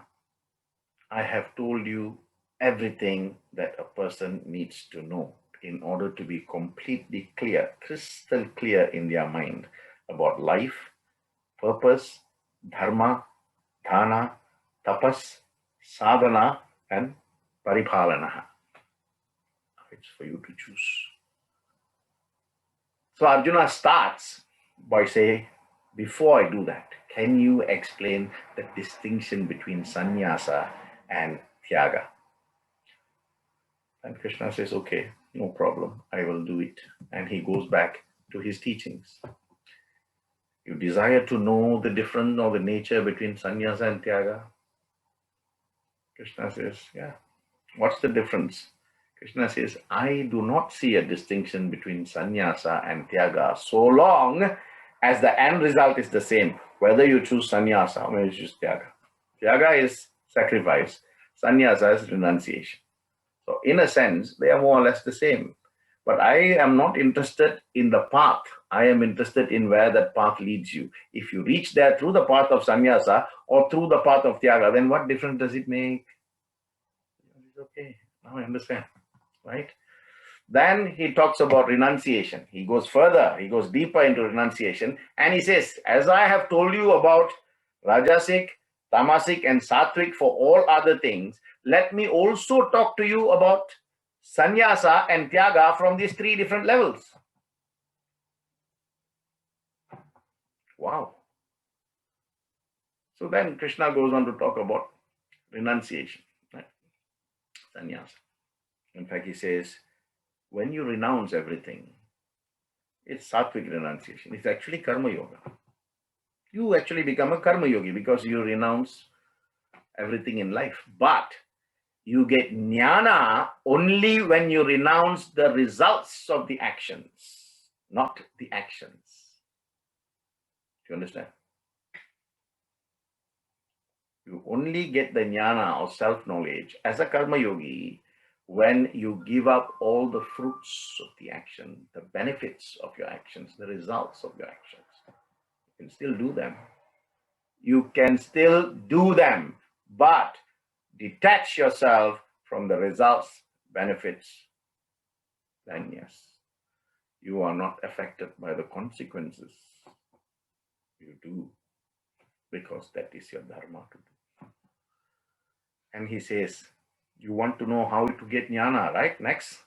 I have told you everything that a person needs to know in order to be completely clear, crystal clear in their mind about life, purpose, dharma, dhana, tapas, sadhana, and paripalana. It's for you to choose. So Arjuna starts by saying, before I do that, can you explain the distinction between sannyasa and tyaga? And Krishna says, okay, no problem, I will do it. And he goes back to his teachings. You desire to know the difference or the nature between sannyasa and tyaga? Krishna says, yeah. What's the difference? Krishna says, I do not see a distinction between sannyasa and tyaga so long as the end result is the same, whether you choose sannyasa or you choose tyaga. Tyaga is sacrifice, sannyasa is renunciation. So in a sense, they are more or less the same. But I am not interested in the path. I am interested in where that path leads you. If you reach there through the path of sannyasa or through the path of tyaga, then what difference does it make? It's okay, now I understand, right? Then he talks about renunciation. He goes further, he goes deeper into renunciation. And he says, as I have told you about Rajasic, Tamasic, and Sattvic for all other things, let me also talk to you about sannyasa and tyaga from these 3 different levels. Wow. So then Krishna goes on to talk about renunciation, right? Sannyasa. In fact, he says, when you renounce everything, it's sattvic renunciation. It's actually karma yoga. You actually become a karma yogi because you renounce everything in life. But you get jnana only when you renounce the results of the actions, not the actions. Do you understand? You only get the jnana or self-knowledge as a karma yogi when you give up all the fruits of the action, the benefits of your actions, the results of your actions. You can still do them. You can still do them, but detach yourself from the results, benefits, then yes, you are not affected by the consequences. You do, because that is your dharma to do. And he says, you want to know how to get jnana, right? Next.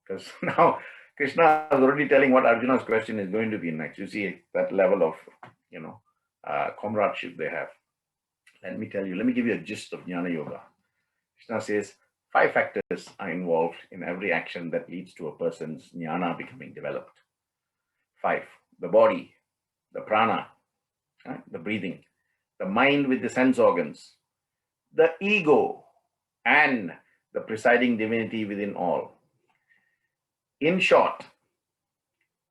Because now Krishna is already telling what Arjuna's question is going to be next. You see that level of, comradeship they have. Let me tell you, let me give you a gist of Jnana Yoga. Krishna says 5 factors are involved in every action that leads to a person's jnana becoming developed. 5. The body, the prana, the breathing, the mind with the sense organs, the ego, and the presiding divinity within all. In short,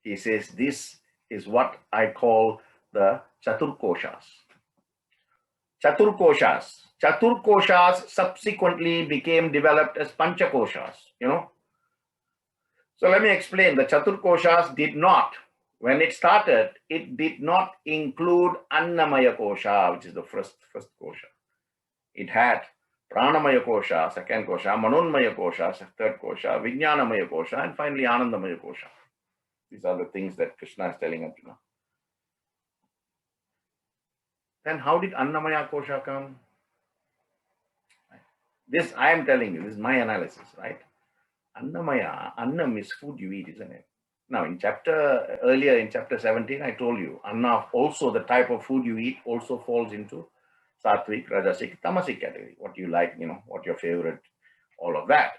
he says this is what I call the Chaturkoshas. Chaturkoshas subsequently became developed as Panchakoshas, So let me explain. The Chaturkoshas did not, when it started, it did not include Annamaya Kosha, which is the first kosha. It had Pranamaya Kosha, second kosha, Manonmaya Kosha, third kosha, Vijnanamaya Kosha, and finally Anandamaya Kosha. These are the things that Krishna is telling Arjuna. Then how did Annamaya Kosha come? This I am telling you, this is my analysis, right? Annamaya, Annam is food you eat, isn't it? Now, earlier in chapter 17, I told you, Anna, also the type of food you eat also falls into Sattvic, Rajasic, Tamasic category. What you like, what your favorite, all of that.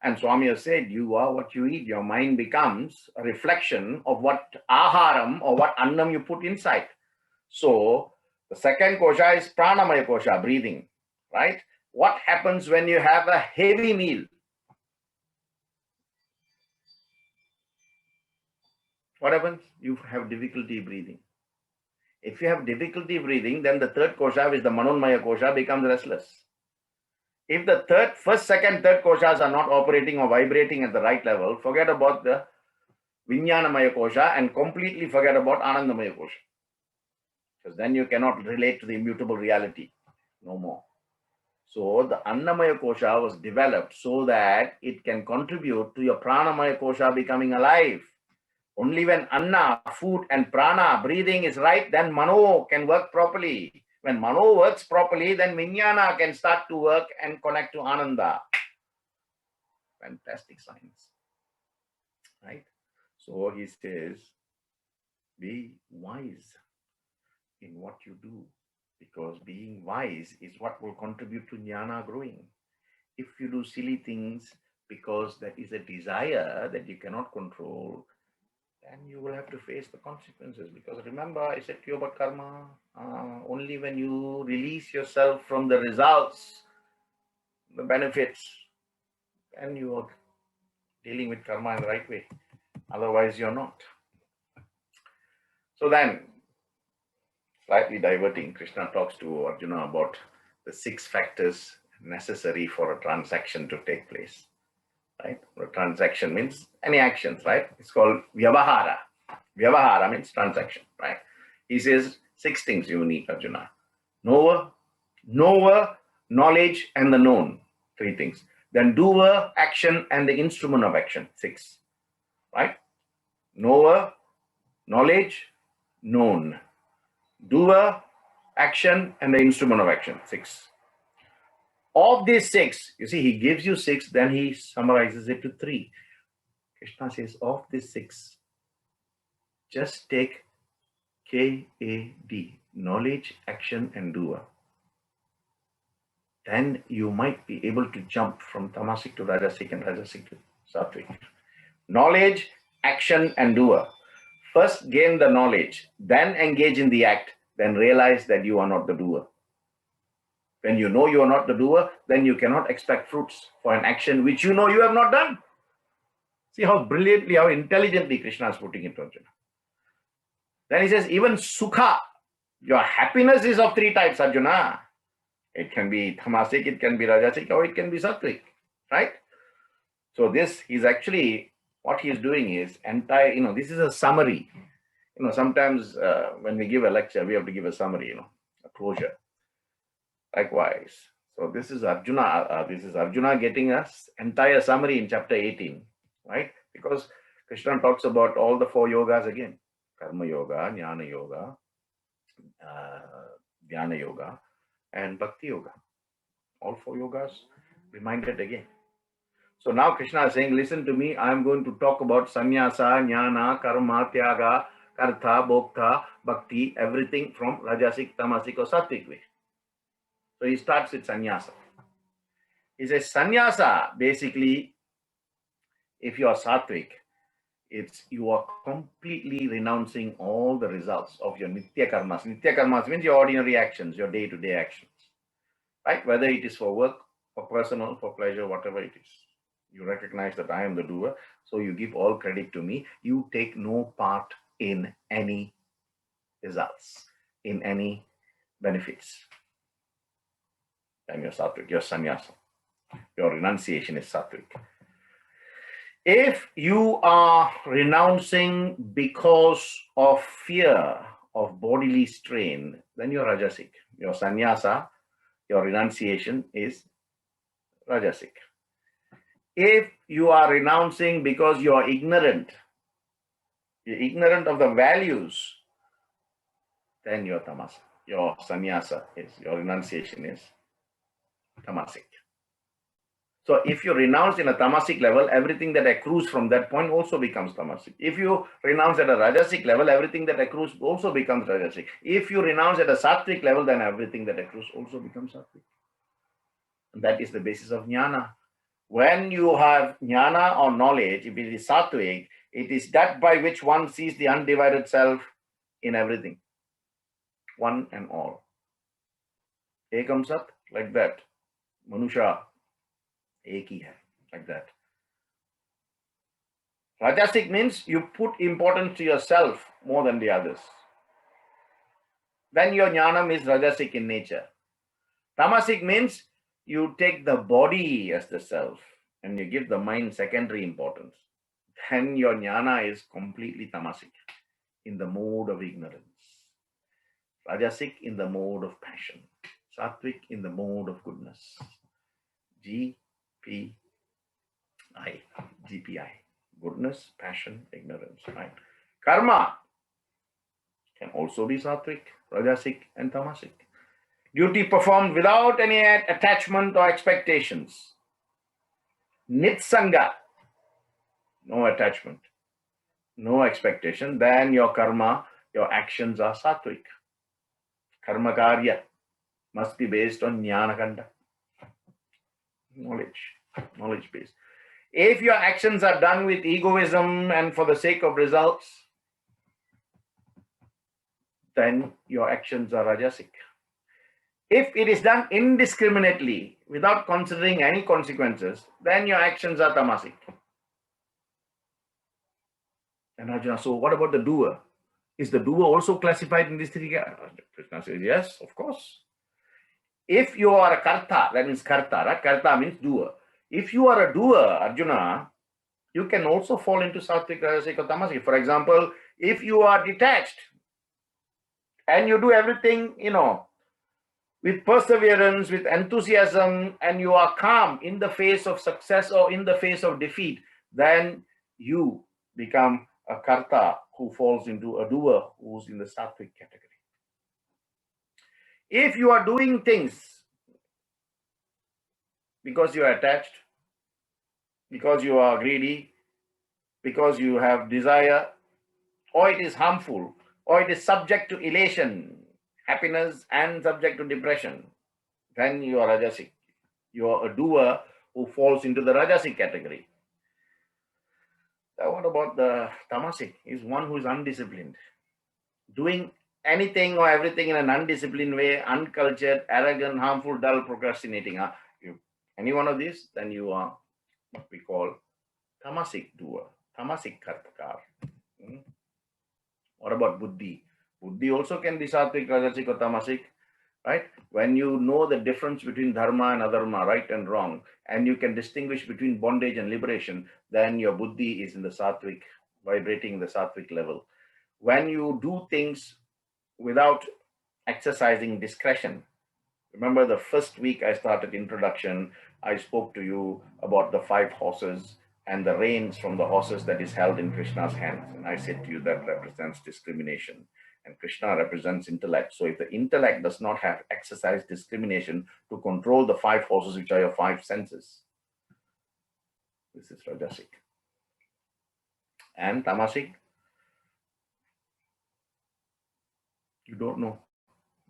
And Swami has said, you are what you eat. Your mind becomes a reflection of what aharam or what annam you put inside. So, the second kosha is pranamaya kosha, breathing, right? What happens when you have a heavy meal? What happens? You have difficulty breathing. If you have difficulty breathing, then the third kosha, which is the Manonmaya kosha, becomes restless. If the first, second, third koshas are not operating or vibrating at the right level, forget about the Vijnanamaya kosha and completely forget about Anandamaya kosha. Because then you cannot relate to the immutable reality. No more. So the Annamaya kosha was developed so that it can contribute to your Pranamaya kosha becoming alive. Only when Anna, food, and Prana, breathing is right, then Mano can work properly. When Mano works properly, then Vijnana can start to work and connect to Ananda. Fantastic science. Right? So he says, be wise in what you do, because being wise is what will contribute to jnana growing. If you do silly things because that is a desire that you cannot control, then you will have to face the consequences. Because remember, I said to you about karma, only when you release yourself from the results, the benefits, then you are dealing with karma in the right way. Otherwise, you're not. So then, slightly diverting, Krishna talks to Arjuna about the 6 factors necessary for a transaction to take place. Right? A transaction means any actions, right? It's called vyavahara. Vyavahara means transaction, right? He says 6 things you need, Arjuna. Knower, knowledge, and the known. 3 things. Then doer, action, and the instrument of action. 6. Right? Knower, knowledge, known. Doer, action, and the instrument of action. 6. Of these 6, you see, he gives you 6, then he summarizes it to 3. Krishna says, of these 6, just take KAD, knowledge, action, and doer. Then you might be able to jump from tamasic to rajasic and rajasic to sattvic. Knowledge, action, and doer. First gain the knowledge, then engage in the act, then realize that you are not the doer. When you know you are not the doer, then you cannot expect fruits for an action which you know you have not done. See how brilliantly, how intelligently Krishna is putting it to Arjuna. Then he says, even sukha, your happiness is of 3 types, Arjuna. It can be tamasic, it can be rajasic, or it can be sattvic, right? So this is actually, what he is doing is entire, this is a summary. Sometimes when we give a lecture, we have to give a summary, a closure. Likewise. So this is Arjuna getting us entire summary in chapter 18, right? Because Krishna talks about all the 4 yogas again: Karma Yoga, Jnana Yoga, Dhyana Yoga, and Bhakti Yoga. All 4 yogas reminded again. So now Krishna is saying, listen to me, I am going to talk about sannyasa, jnana, karma, tyaga, kartha, bhokta, bhakti, everything from rajasic, tamasic or sattvic way. So he starts with sannyasa. He says sannyasa, basically, if you are sattvic, you are completely renouncing all the results of your nitya karmas. Nitya karmas means your ordinary actions, your day-to-day actions, right? Whether it is for work, for personal, for pleasure, whatever it is. You recognize that I am the doer, so you give all credit to me. You take no part in any results, in any benefits. Then you're sattvic, you're sannyasa. Your renunciation is sattvic. If you are renouncing because of fear of bodily strain, then you're rajasic. Your sannyasa, your renunciation is rajasic. If you are renouncing because you are ignorant of the values, then your tamasa, your sannyasa is, your renunciation is tamasic. So if you renounce in a tamasic level, everything that accrues from that point also becomes tamasic. If you renounce at a rajasic level, everything that accrues also becomes rajasic. If you renounce at a sattvic level, then everything that accrues also becomes sattvic. And that is the basis of jnana. When you have jnana or knowledge, if it is sattvic, it is that by which one sees the undivided self in everything, one and all. Ekam sat, like that. Manusha, ek hi hai, like that. Rajasic means you put importance to yourself more than the others. Then your jnanam is rajasic in nature. Tamasic means you take the body as the self and you give the mind secondary importance. Then your jnana is completely tamasic, in the mode of ignorance. Rajasic in the mode of passion. Sattvic in the mode of goodness. GPI. Goodness, passion, ignorance. Right? Karma can also be sattvic, rajasic, and tamasic. Duty performed without any attachment or expectations. Nitsanga, no attachment, no expectation. Then your karma, your actions are sattvic. Karma karya must be based on jnana kanda, knowledge based. If your actions are done with egoism and for the sake of results, then your actions are rajasic. If it is done indiscriminately, without considering any consequences, then your actions are tamasic. And Arjuna, so what about the doer? Is the doer also classified in these 3 categories? Krishna says, yes, of course. If you are a karta, that means karta, right? Karta means doer. If you are a doer, Arjuna, you can also fall into sattvic, rajasic, or tamasic. For example, if you are detached and you do everything, with perseverance, with enthusiasm, and you are calm in the face of success or in the face of defeat, then you become a karta who falls into a doer who's in the sattvic category. If you are doing things because you are attached, because you are greedy, because you have desire, or it is harmful, or it is subject to elation, happiness, and subject to depression, then you are rajasic. You are a doer who falls into the rajasic category. Now, what about the tamasic? Is one who is undisciplined, doing anything or everything in an undisciplined way, uncultured, arrogant, harmful, dull, procrastinating. Any one of these, then you are what we call tamasic doer, tamasic kartakar. What about buddhi? Buddhi also can be sattvic, rajasic, or tamasic. right? When you know the difference between dharma and adharma, right and wrong, and you can distinguish between bondage and liberation, then your buddhi is in the sattvic, vibrating in the sattvic level. When you do things without exercising discretion, remember the first week I started introduction, I spoke to you about the 5 horses and the reins from the horses that is held in Krishna's hands. And I said to you that represents discrimination. And Krishna represents intellect. So if the intellect does not have exercise discrimination to control the 5 horses, which are your 5 senses, this is Rajasic. And Tamasic, you don't know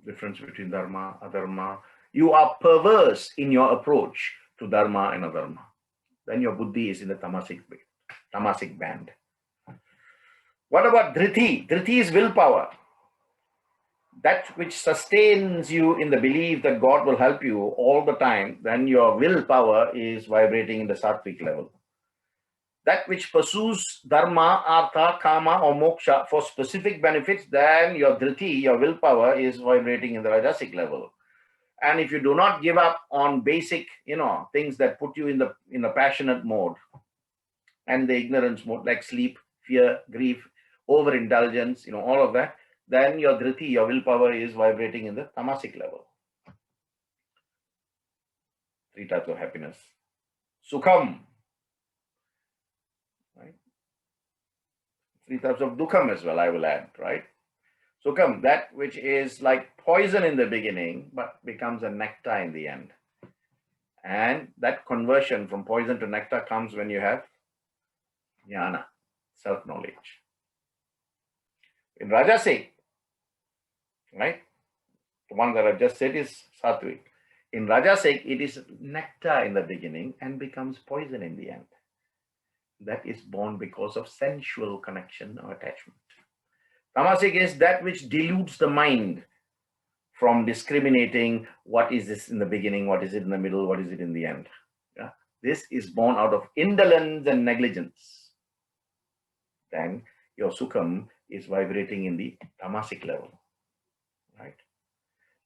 difference between dharma, adharma. You are perverse in your approach to dharma and adharma. Then your buddhi is in the tamasic band. What about dhriti? Dhriti is willpower. That which sustains you in the belief that God will help you all the time, then your willpower is vibrating in the sattvic level. That which pursues dharma, artha, kama or moksha for specific benefits, then your dhriti, your willpower is vibrating in the rajasic level. And if you do not give up on basic, things that put you in the passionate mode and the ignorance mode, like sleep, fear, grief, overindulgence, all of that, then your dhriti, your willpower is vibrating in the tamasic level. 3 types of happiness. Sukham, right? 3 types of dukham as well, I will add, right? Sukham, that which is like poison in the beginning, but becomes a nectar in the end. And that conversion from poison to nectar comes when you have jnana, self-knowledge. In Rajasic, right, the one that I just said is sattvic. In Rajasic, it is nectar in the beginning and becomes poison in the end. That is born because of sensual connection or attachment. Tamasic is that which deludes the mind from discriminating what is this in the beginning, what is it in the middle, what is it in the end. Yeah? This is born out of indolence and negligence. Then your sukham is vibrating in the tamasic level. Right?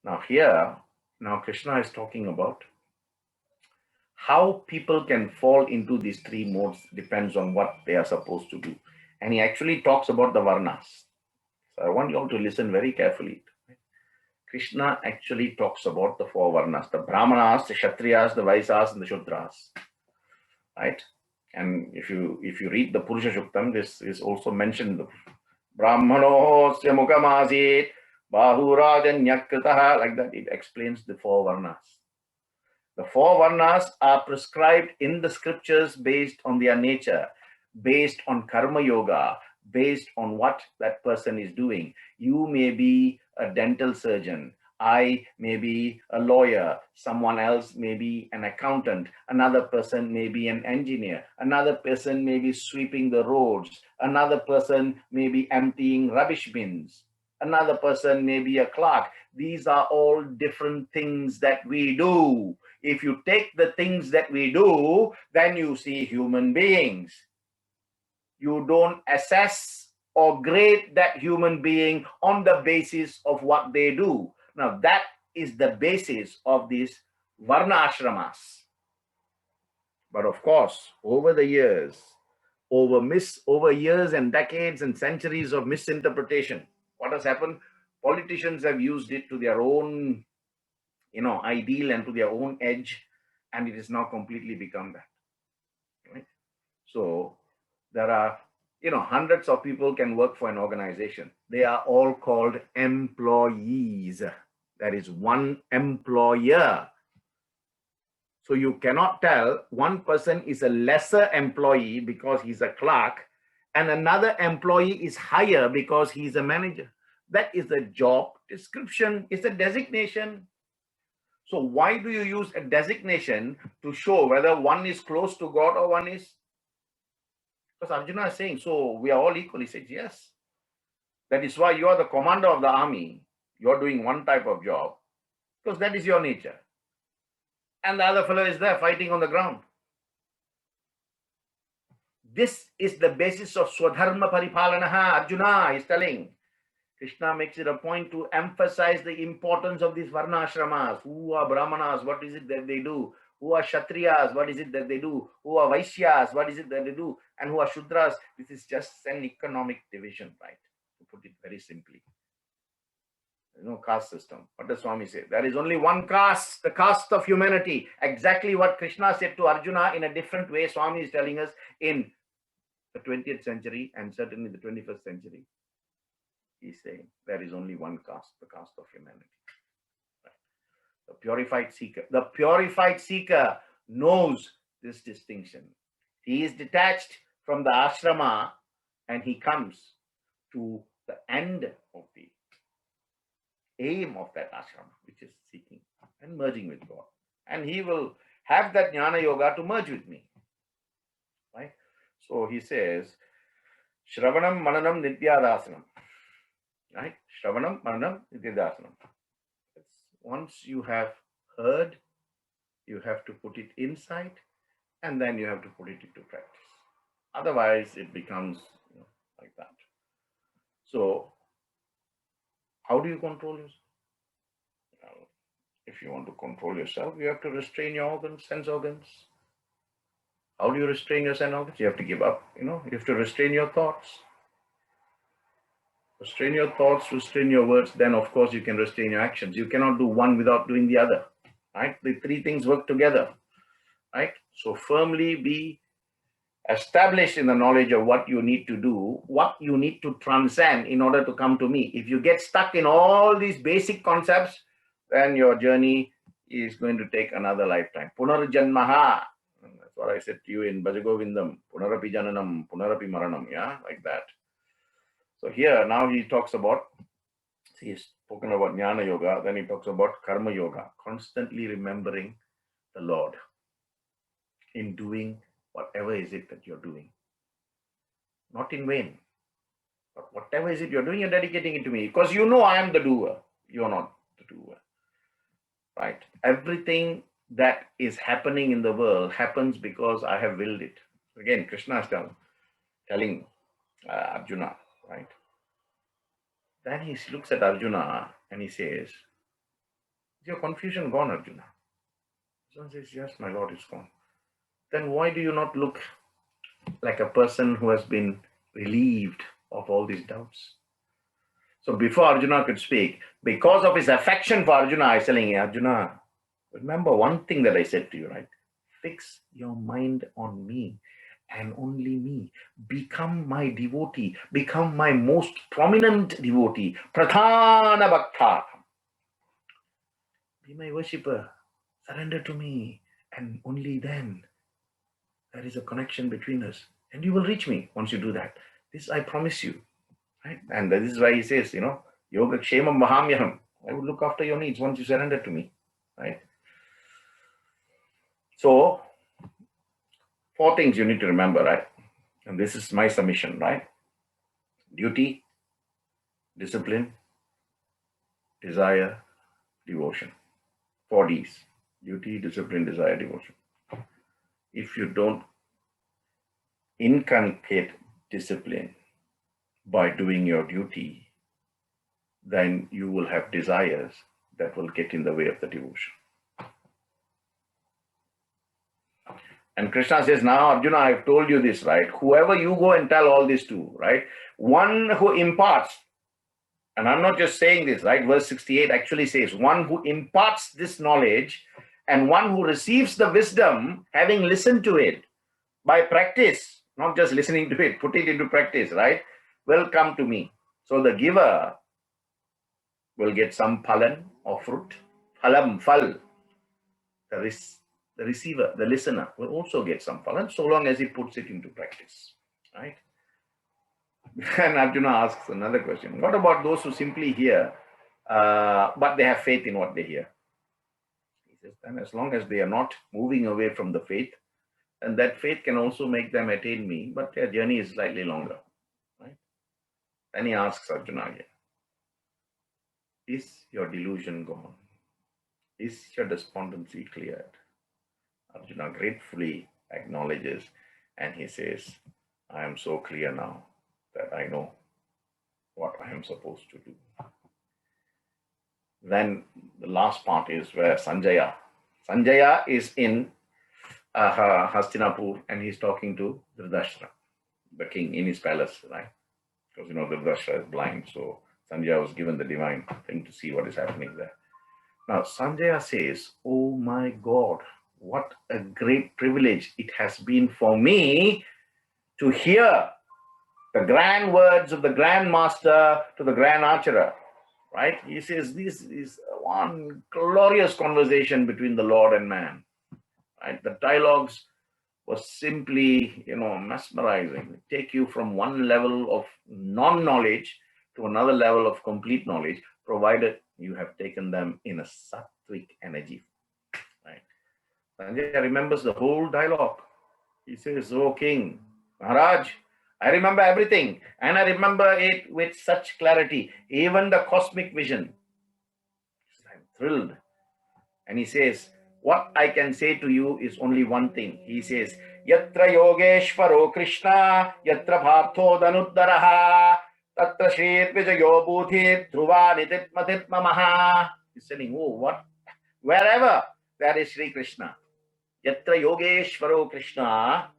Now Krishna is talking about how people can fall into these 3 modes depends on what they are supposed to do. And he actually talks about the varnas. So I want you all to listen very carefully. Krishna actually talks about the 4 varnas, the brahmanas, the kshatriyas, the vaisas, and the shudras. Right? And if you read the Purusha Shuktam, this is also mentioned. Brahmano sya mukamasit bahurajanyakritah, like that, it explains the 4 varnas. The 4 varnas are prescribed in the scriptures based on their nature, based on karma yoga, based on what that person is doing. You may be a dental surgeon, I may be a lawyer, someone else may be an accountant, another person may be an engineer, another person may be sweeping the roads, another person may be emptying rubbish bins, another person may be a clerk. These are all different things that we do. If you take the things that we do, then you see human beings. You don't assess or grade that human being on the basis of what they do. Now, that is the basis of these varna ashramas. But of course, over the years, over years and decades and centuries of misinterpretation, what has happened? Politicians have used it to their own, ideal and to their own edge, and it has now completely become that. Right? So there are, hundreds of people can work for an organization. They are all called employees. There is one employer. So you cannot tell one person is a lesser employee because he's a clerk and another employee is higher because he's a manager. That is a job description. It's a designation. So why do you use a designation to show whether one is close to God or one is? Because Arjuna is saying, so we are all equal. He says, yes. That is why you are the commander of the army. You're doing one type of job because that is your nature. And the other fellow is there fighting on the ground. This is the basis of Swadharma Paripalanaha. Arjuna is telling. Krishna makes it a point to emphasize the importance of these varna ashramas. Who are brahmanas? What is it that they do? Who are kshatriyas? What is it that they do? Who are vaishyas? What is it that they do? And who are shudras? This is just an economic division, right? To put it very simply. There is no caste system. What does Swami say? There is only one caste, the caste of humanity. Exactly what Krishna said to Arjuna in a different way. Swami is telling us in the 20th century and certainly the 21st century. He's saying there is only one caste, the caste of humanity. Right? The purified seeker. The purified seeker knows this distinction. He is detached from the ashrama and he comes to the end of the aim of that ashrama, which is seeking and merging with God. And he will have that jnana yoga to merge with me. Right? So he says, Shravanam Mananam Nityadasanam. Right? Shravanam Mananam Nityadasanam. Once you have heard, you have to put it inside and then you have to put it into practice. Otherwise, it becomes like that. So, how do you control yourself? Well, if you want to control yourself, you have to restrain your organs, sense organs. How do you restrain your sense organs? You have to give up, you have to restrain your thoughts. Restrain your thoughts, restrain your words, then of course you can restrain your actions. You cannot do one without doing the other, right? The three things work together, right? So firmly be established in the knowledge of what you need to do, what you need to transcend in order to come to me. If you get stuck in all these basic concepts, then your journey is going to take another lifetime. Punarjanmaha. That's what I said to you in Bhajagovindam. Punarapi jananam, punarapi maranam. Yeah, like that. So here, now he talks about, he's spoken about Jnana Yoga, then he talks about Karma Yoga, constantly remembering the Lord in doing whatever is it that you're doing. Not in vain, but whatever is it you're doing, you're dedicating it to me. Because I am the doer. You're not the doer. Right? Everything that is happening in the world happens because I have willed it. Again, Krishna is telling Arjuna, right? Then he looks at Arjuna and he says, is your confusion gone, Arjuna? Arjuna says, yes, my Lord, it's gone. Then why do you not look like a person who has been relieved of all these doubts? So before Arjuna could speak, because of his affection for Arjuna, I was telling him, Arjuna, remember one thing that I said to you, right? Fix your mind on me and only me. Become my devotee. Become my most prominent devotee. Pradhana Bhakta. Be my worshipper. Surrender to me. And only then there is a connection between us. And you will reach me once you do that. This I promise you. Right? And this is why he says, Yoga Kshemam Mahamyaham. I will look after your needs once you surrender to me. Right? So, 4 things you need to remember, right? And this is my submission, right? Duty, discipline, desire, devotion. 4 Ds. Duty, discipline, desire, devotion. If you don't inculcate discipline by doing your duty, then you will have desires that will get in the way of the devotion. And Krishna says, now, Arjuna, I've told you this, right? Whoever you go and tell all this to, right? One who imparts, and I'm not just saying this, right? Verse 68 actually says, one who imparts this knowledge and one who receives the wisdom, having listened to it by practice, not just listening to it, put it into practice, right? Will come to me. So the giver will get some phalan or fruit. Phalam, phal. The receiver, the listener, will also get some phalan so long as he puts it into practice, right? And Arjuna asks another question. What about those who simply hear, but they have faith in what they hear? He says, then as long as they are not moving away from the faith, and that faith can also make them attain me, but their journey is slightly longer, right? Then he asks Arjuna again, is your delusion gone? Is your despondency cleared? Arjuna gratefully acknowledges and he says, I am so clear now that I know what I am supposed to do. Then the last part is where Sanjaya is in Hastinapur, and he's talking to Dhritarashtra, the king in his palace, right? Because Dhritarashtra is blind, so Sanjaya was given the divine thing to see what is happening there. Now Sanjaya says, "Oh my God, what a great privilege it has been for me to hear the grand words of the Grand Master to the Grand Archer." Right? He says this is one glorious conversation between the Lord and man. Right? The dialogues was simply, mesmerizing. Take you from one level of non-knowledge to another level of complete knowledge, provided you have taken them in a sattvic energy. Right? Sanjay remembers the whole dialogue. He says, "Oh King, Maharaj, I remember everything, and I remember it with such clarity, even the cosmic vision." I'm thrilled. And he says, "What I can say to you is only one thing." He says, "Yatra Yogeshwaro Krishna, Yatra Bharto Danuddaraha, Tatra Shir Vijayo Bhuthir, Dhruva Nitit Matit Mamaha." He's saying, "Oh, what? Wherever there is Sri Krishna, Yatra Yogeshwaro Krishna,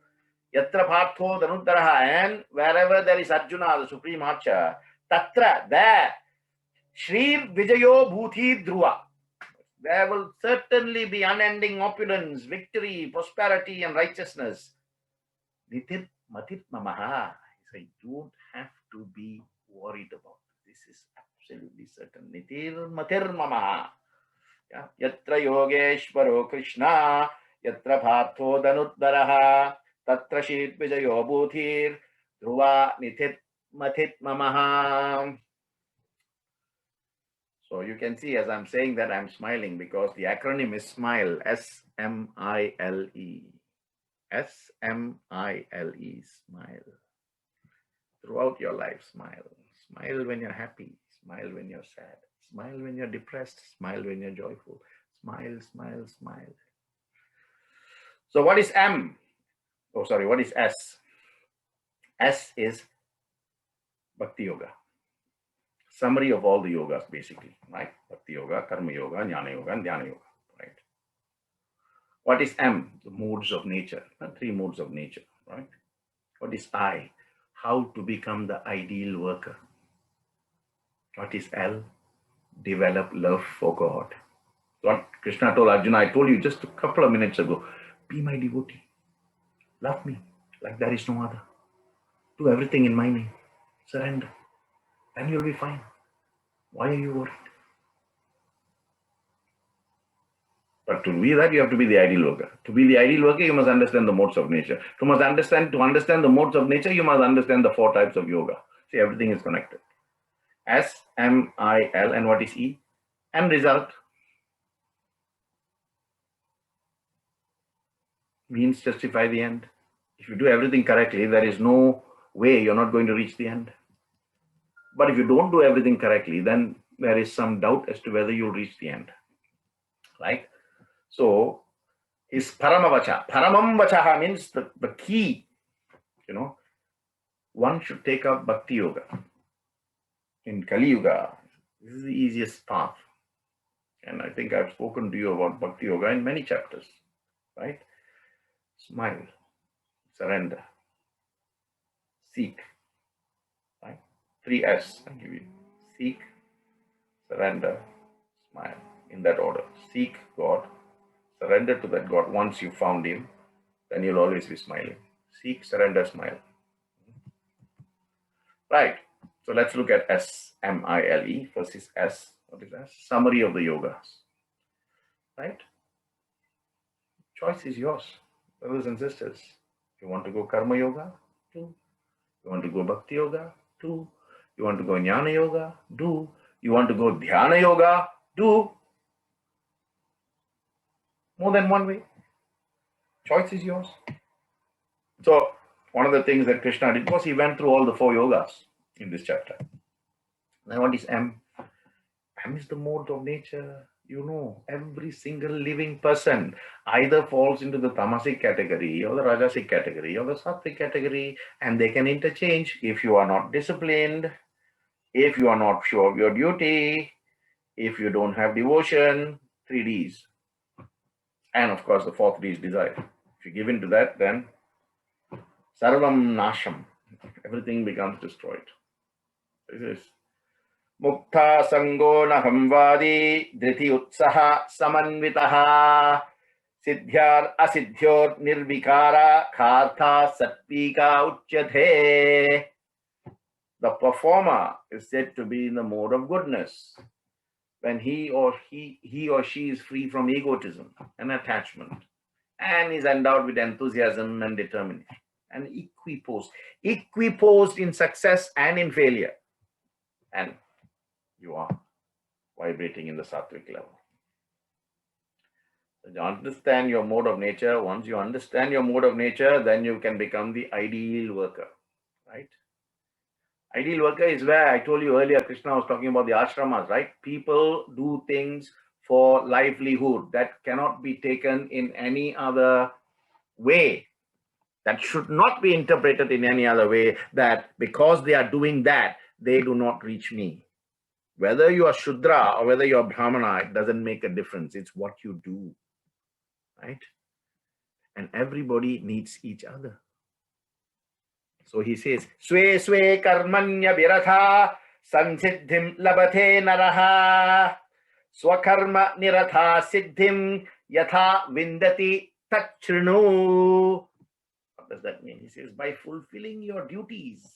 Yatra Partho Danuddaraha, and wherever there is Arjuna, the supreme archer, Tatra, there, Shri Vijayo Bhuti Dhruva. There will certainly be unending opulence, victory, prosperity, and righteousness. Nitit Matit Mamaha." He said, "Don't have to be worried about this. This is absolutely certain. Nitir Matir Mamaha. Yatra Yogeshwaro Krishna, Yatra Partho Danuddaraha, Tatra Shit Vijayo Bhutir, Dhruva Nitit Matit Mamaha." So you can see as I'm saying that I'm smiling because the acronym is SMILE, S-M-I-L-E. S-M-I-L-E, smile. Throughout your life, smile. Smile when you're happy. Smile when you're sad. Smile when you're depressed. Smile when you're joyful. Smile, smile, smile. So what is M? Oh, sorry, what is S? S is Bhakti Yoga. Summary of all the yogas, basically, right? Bhakti Yoga, Karma Yoga, Jnana Yoga, and Dhyana Yoga, right? What is M? The modes of nature, the 3 modes of nature, right? What is I? How to become the ideal worker. What is L? Develop love for God. What Krishna told Arjuna, I told you just a couple of minutes ago, be my devotee. Love me like there is no other. Do everything in my name. Surrender. Then you'll be fine. Why are you worried? But to be that, you have to be the ideal worker. To be the ideal worker, you must understand the modes of nature. To understand the modes of nature, you must understand the 4 types of yoga. See, everything is connected. S, M, I, L, and what is E? End result. Means justify the end. If you do everything correctly, there is no way you're not going to reach the end. But if you don't do everything correctly, then there is some doubt as to whether you'll reach the end. Right? So, is Paramavacha. Paramam Vachaha means the key. One should take up Bhakti Yoga. In Kali Yuga, this is the easiest path. And I think I've spoken to you about Bhakti Yoga in many chapters. Right? Smile. Surrender. Seek. Right? 3 S I give you. Seek, surrender, smile. In that order. Seek God. Surrender to that God. Once you found Him, then you'll always be smiling. Seek, surrender, smile. Right. So let's look at S, M-I-L-E. First is S. What is S? Summary of the yogas. Right? Choice is yours, brothers and sisters. You want to go Karma Yoga? Do. You want to go Bhakti Yoga? Do. You want to go Jnana Yoga? Do. You want to go Dhyana Yoga? Do. More than one way. Choice is yours. So, one of the things that Krishna did was he went through all the 4 yogas in this chapter. Then what is M? M is the mode of nature. Every single living person either falls into the tamasic category or the rajasic category or the sattvic category, and they can interchange if you are not disciplined. If you are not sure of your duty, if you don't have devotion, 3 Ds. And of course, the 4th D is desire. If you give in to that, then sarvam nasham, everything becomes destroyed. This is mukta sango nahamvadi dhriti utsaha samanvitaha siddhyar asiddhyor nirvikara khartha sattvika uchyate. The performer is said to be in the mode of goodness when he or she is free from egotism and attachment and is endowed with enthusiasm and determination and equiposed in success and in failure. And you are vibrating in the sattvic level. So you understand your mode of nature. Once you understand your mode of nature, then you can become the ideal worker, right? Ideal worker is where I told you earlier, Krishna was talking about the ashramas, right? People do things for livelihood that cannot be taken in any other way. That should not be interpreted in any other way, that because they are doing that, they do not reach me. Whether you are Shudra or whether you are Brahmana, it doesn't make a difference. It's what you do, right? And everybody needs each other. So he says, Swe Swe Karmanya Viratha Sansiddhim Labate Naraha Swakarma Niratha Siddhim Yatha Vindati Tachrinu. What does that mean? He says, by fulfilling your duties,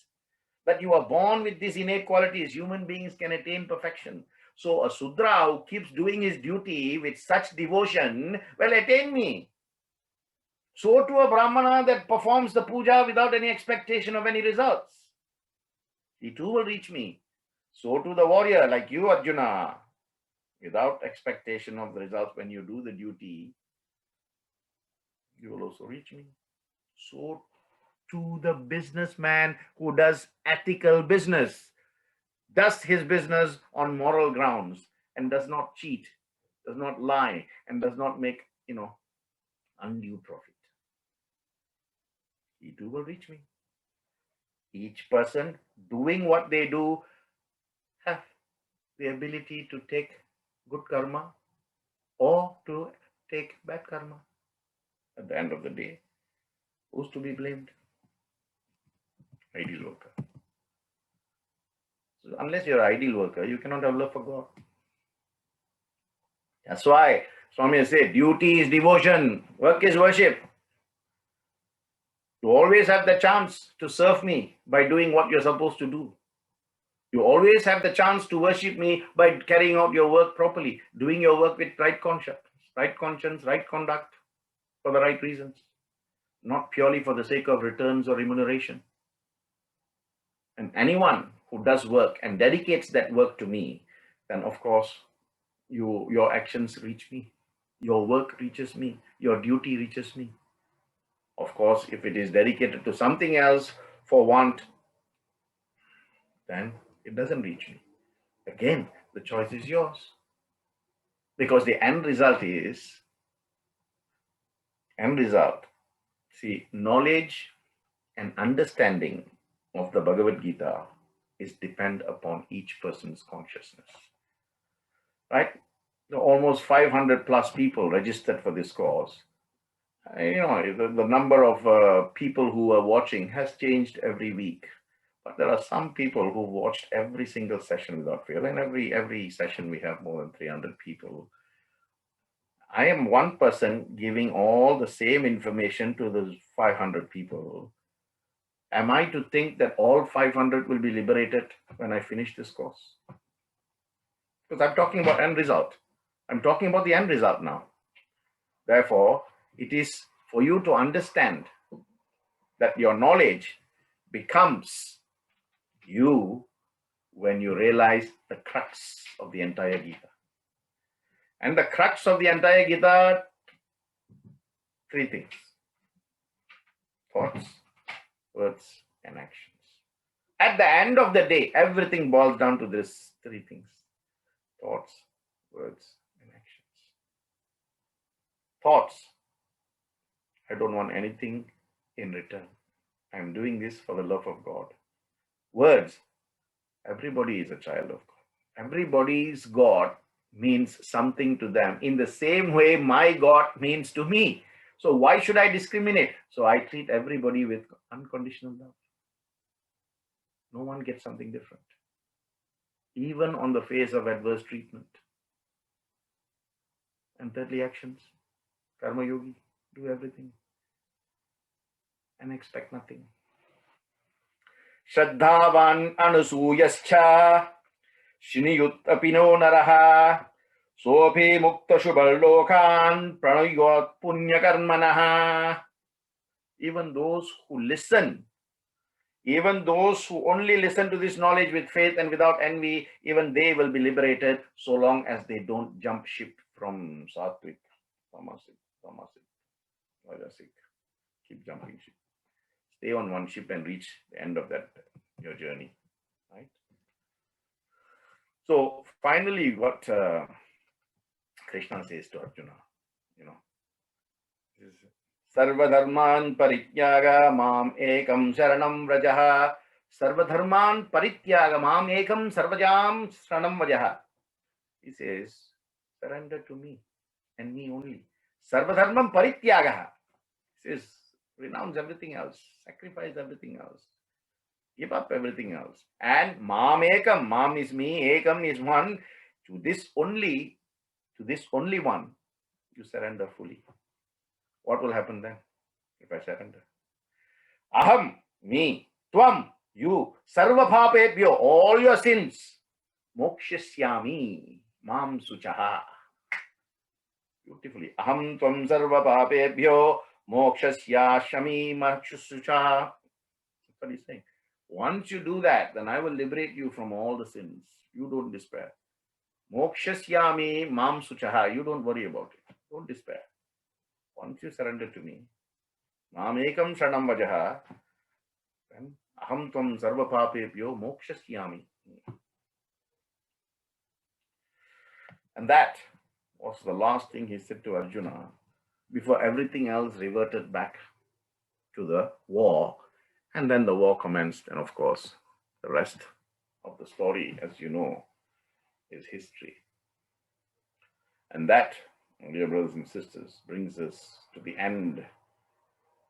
that you are born with these innate qualities, human beings can attain perfection. So a Sudra who keeps doing his duty with such devotion will attain me. So to a Brahmana that performs the puja without any expectation of any results, he too will reach me. So to the warrior like you, Arjuna, without expectation of the results, when you do the duty, you will also reach me. So to the businessman who does ethical business, does his business on moral grounds and does not cheat, does not lie, and does not make, undue profit, he too will reach me. Each person doing what they do have the ability to take good karma or to take bad karma. At the end of the day, who's to be blamed? Ideal worker. So unless you're an ideal worker, you cannot have love for God. That's why Swami has said, duty is devotion, work is worship. You always have the chance to serve me by doing what you're supposed to do. You always have the chance to worship me by carrying out your work properly, doing your work with right conscience, right conduct, for the right reasons, not purely for the sake of returns or remuneration. And anyone who does work and dedicates that work to me, then of course, your actions reach me, your work reaches me, your duty reaches me. Of course, if it is dedicated to something else for want, then it doesn't reach me. Again, the choice is yours. Because the end result, see, knowledge and understanding of the Bhagavad Gita is depend upon each person's consciousness. Right? Almost 500 plus people registered for this course. The number of people who are watching has changed every week. But there are some people who watched every single session without fail. And every session we have more than 300 people. I am one person giving all the same information to those 500 people. Am I to think that all 500 will be liberated when I finish this course? Because I'm talking about end result. I'm talking about the end result now. Therefore, it is for you to understand that your knowledge becomes you when you realize the crux of the entire Gita. And the crux of the entire Gita, 3 things: thoughts, words, and actions. At the end of the day, everything boils down to these 3 things: thoughts, words, and actions. Thoughts: I don't want anything in return. I'm doing this for the love of God. Words: Everybody is a child of God. Everybody's God means something to them in the same way my God means to me. So why should I discriminate? So I treat everybody with unconditional love. No one gets something different, even on the face of adverse treatment. And thirdly, actions. Karma yogi, do everything and expect nothing. Shraddhavan anusuyascha shiniyut apino naraha sopi mukta shubalokan pranayot punya karmanaha. Even those who listen, even those who only listen to this knowledge with faith and without envy, even they will be liberated so long as they don't jump ship from sattvic, tamasic, rajasic. Keep jumping ship. Stay on one ship and reach the end of that your journey, right? So finally, what Krishna says to Arjuna, is Sarvadharman parityaga mam ekam sharanam vrajaha. Sarvadharman parityaga mam ekam sarvajam sharanam vrajaha. He says, surrender to me and me only. Sarvadharman parityaga. He says, renounce everything else, sacrifice everything else, give up everything else. And mam ekam, mam is me, ekam is one. To this only one, you surrender fully. What will happen then if I surrender? Aham, me, tvam, you, sarva bhapebhyo, all your sins, mokshasyami, mam suchaha. Beautifully. Aham tvam sarva bhapebhyo, mokshasyashami suchaha. That's what he's saying. Once you do that, then I will liberate you from all the sins. You don't despair. Mokshasyami mam suchaha. You don't worry about it. Don't despair. Once you surrender to me, mam ekam sharanam vajaha, then aham tvam sarva papebhyo mokshasyami. And that was the last thing he said to Arjuna before everything else reverted back to the war. And then the war commenced, and of course, the rest of the story, as you know, is history. And that, dear brothers and sisters, brings us to the end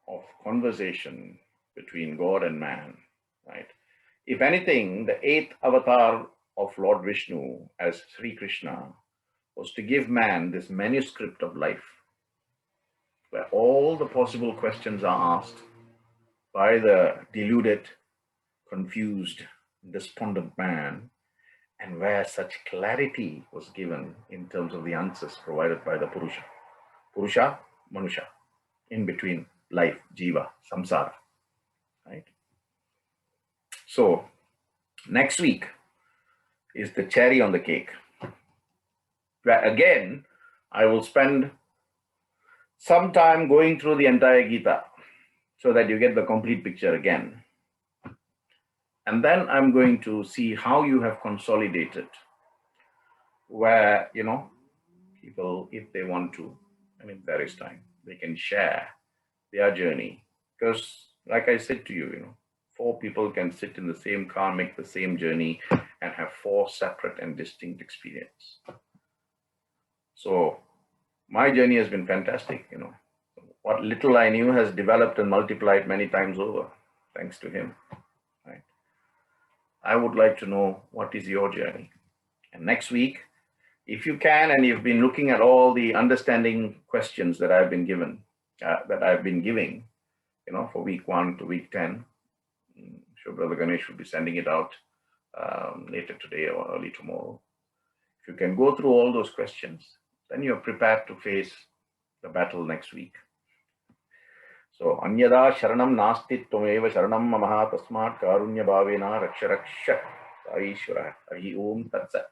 of conversation between God and man, right? If anything, the 8th avatar of Lord Vishnu as Sri Krishna was to give man this manuscript of life, where all the possible questions are asked by the deluded, confused, despondent man, and where such clarity was given in terms of the answers provided by the Purusha, Manusha, in between life, Jiva, Samsara, right? So, next week is the cherry on the cake, where again, I will spend some time going through the entire Gita so that you get the complete picture again. And then I'm going to see how you have consolidated, where, people, if they want to, and if there is time, they can share their journey. Because, like I said to you, 4 people can sit in the same car, make the same journey, and have 4 separate and distinct experiences. So, my journey has been fantastic, What little I knew has developed and multiplied many times over, thanks to him. Right? I would like to know what is your journey. And next week, if you can, and you've been looking at all the understanding questions that I've been giving, for week 1 to week 10, I'm sure Brother Ganesh will be sending it out later today or early tomorrow. If you can go through all those questions, then you're prepared to face the battle next week. So, anyada sharanam nasti tvameva sharanam mamaha tasmat karunya bhavena raksha raksha. Aishvara. Hari Om Tat Sat.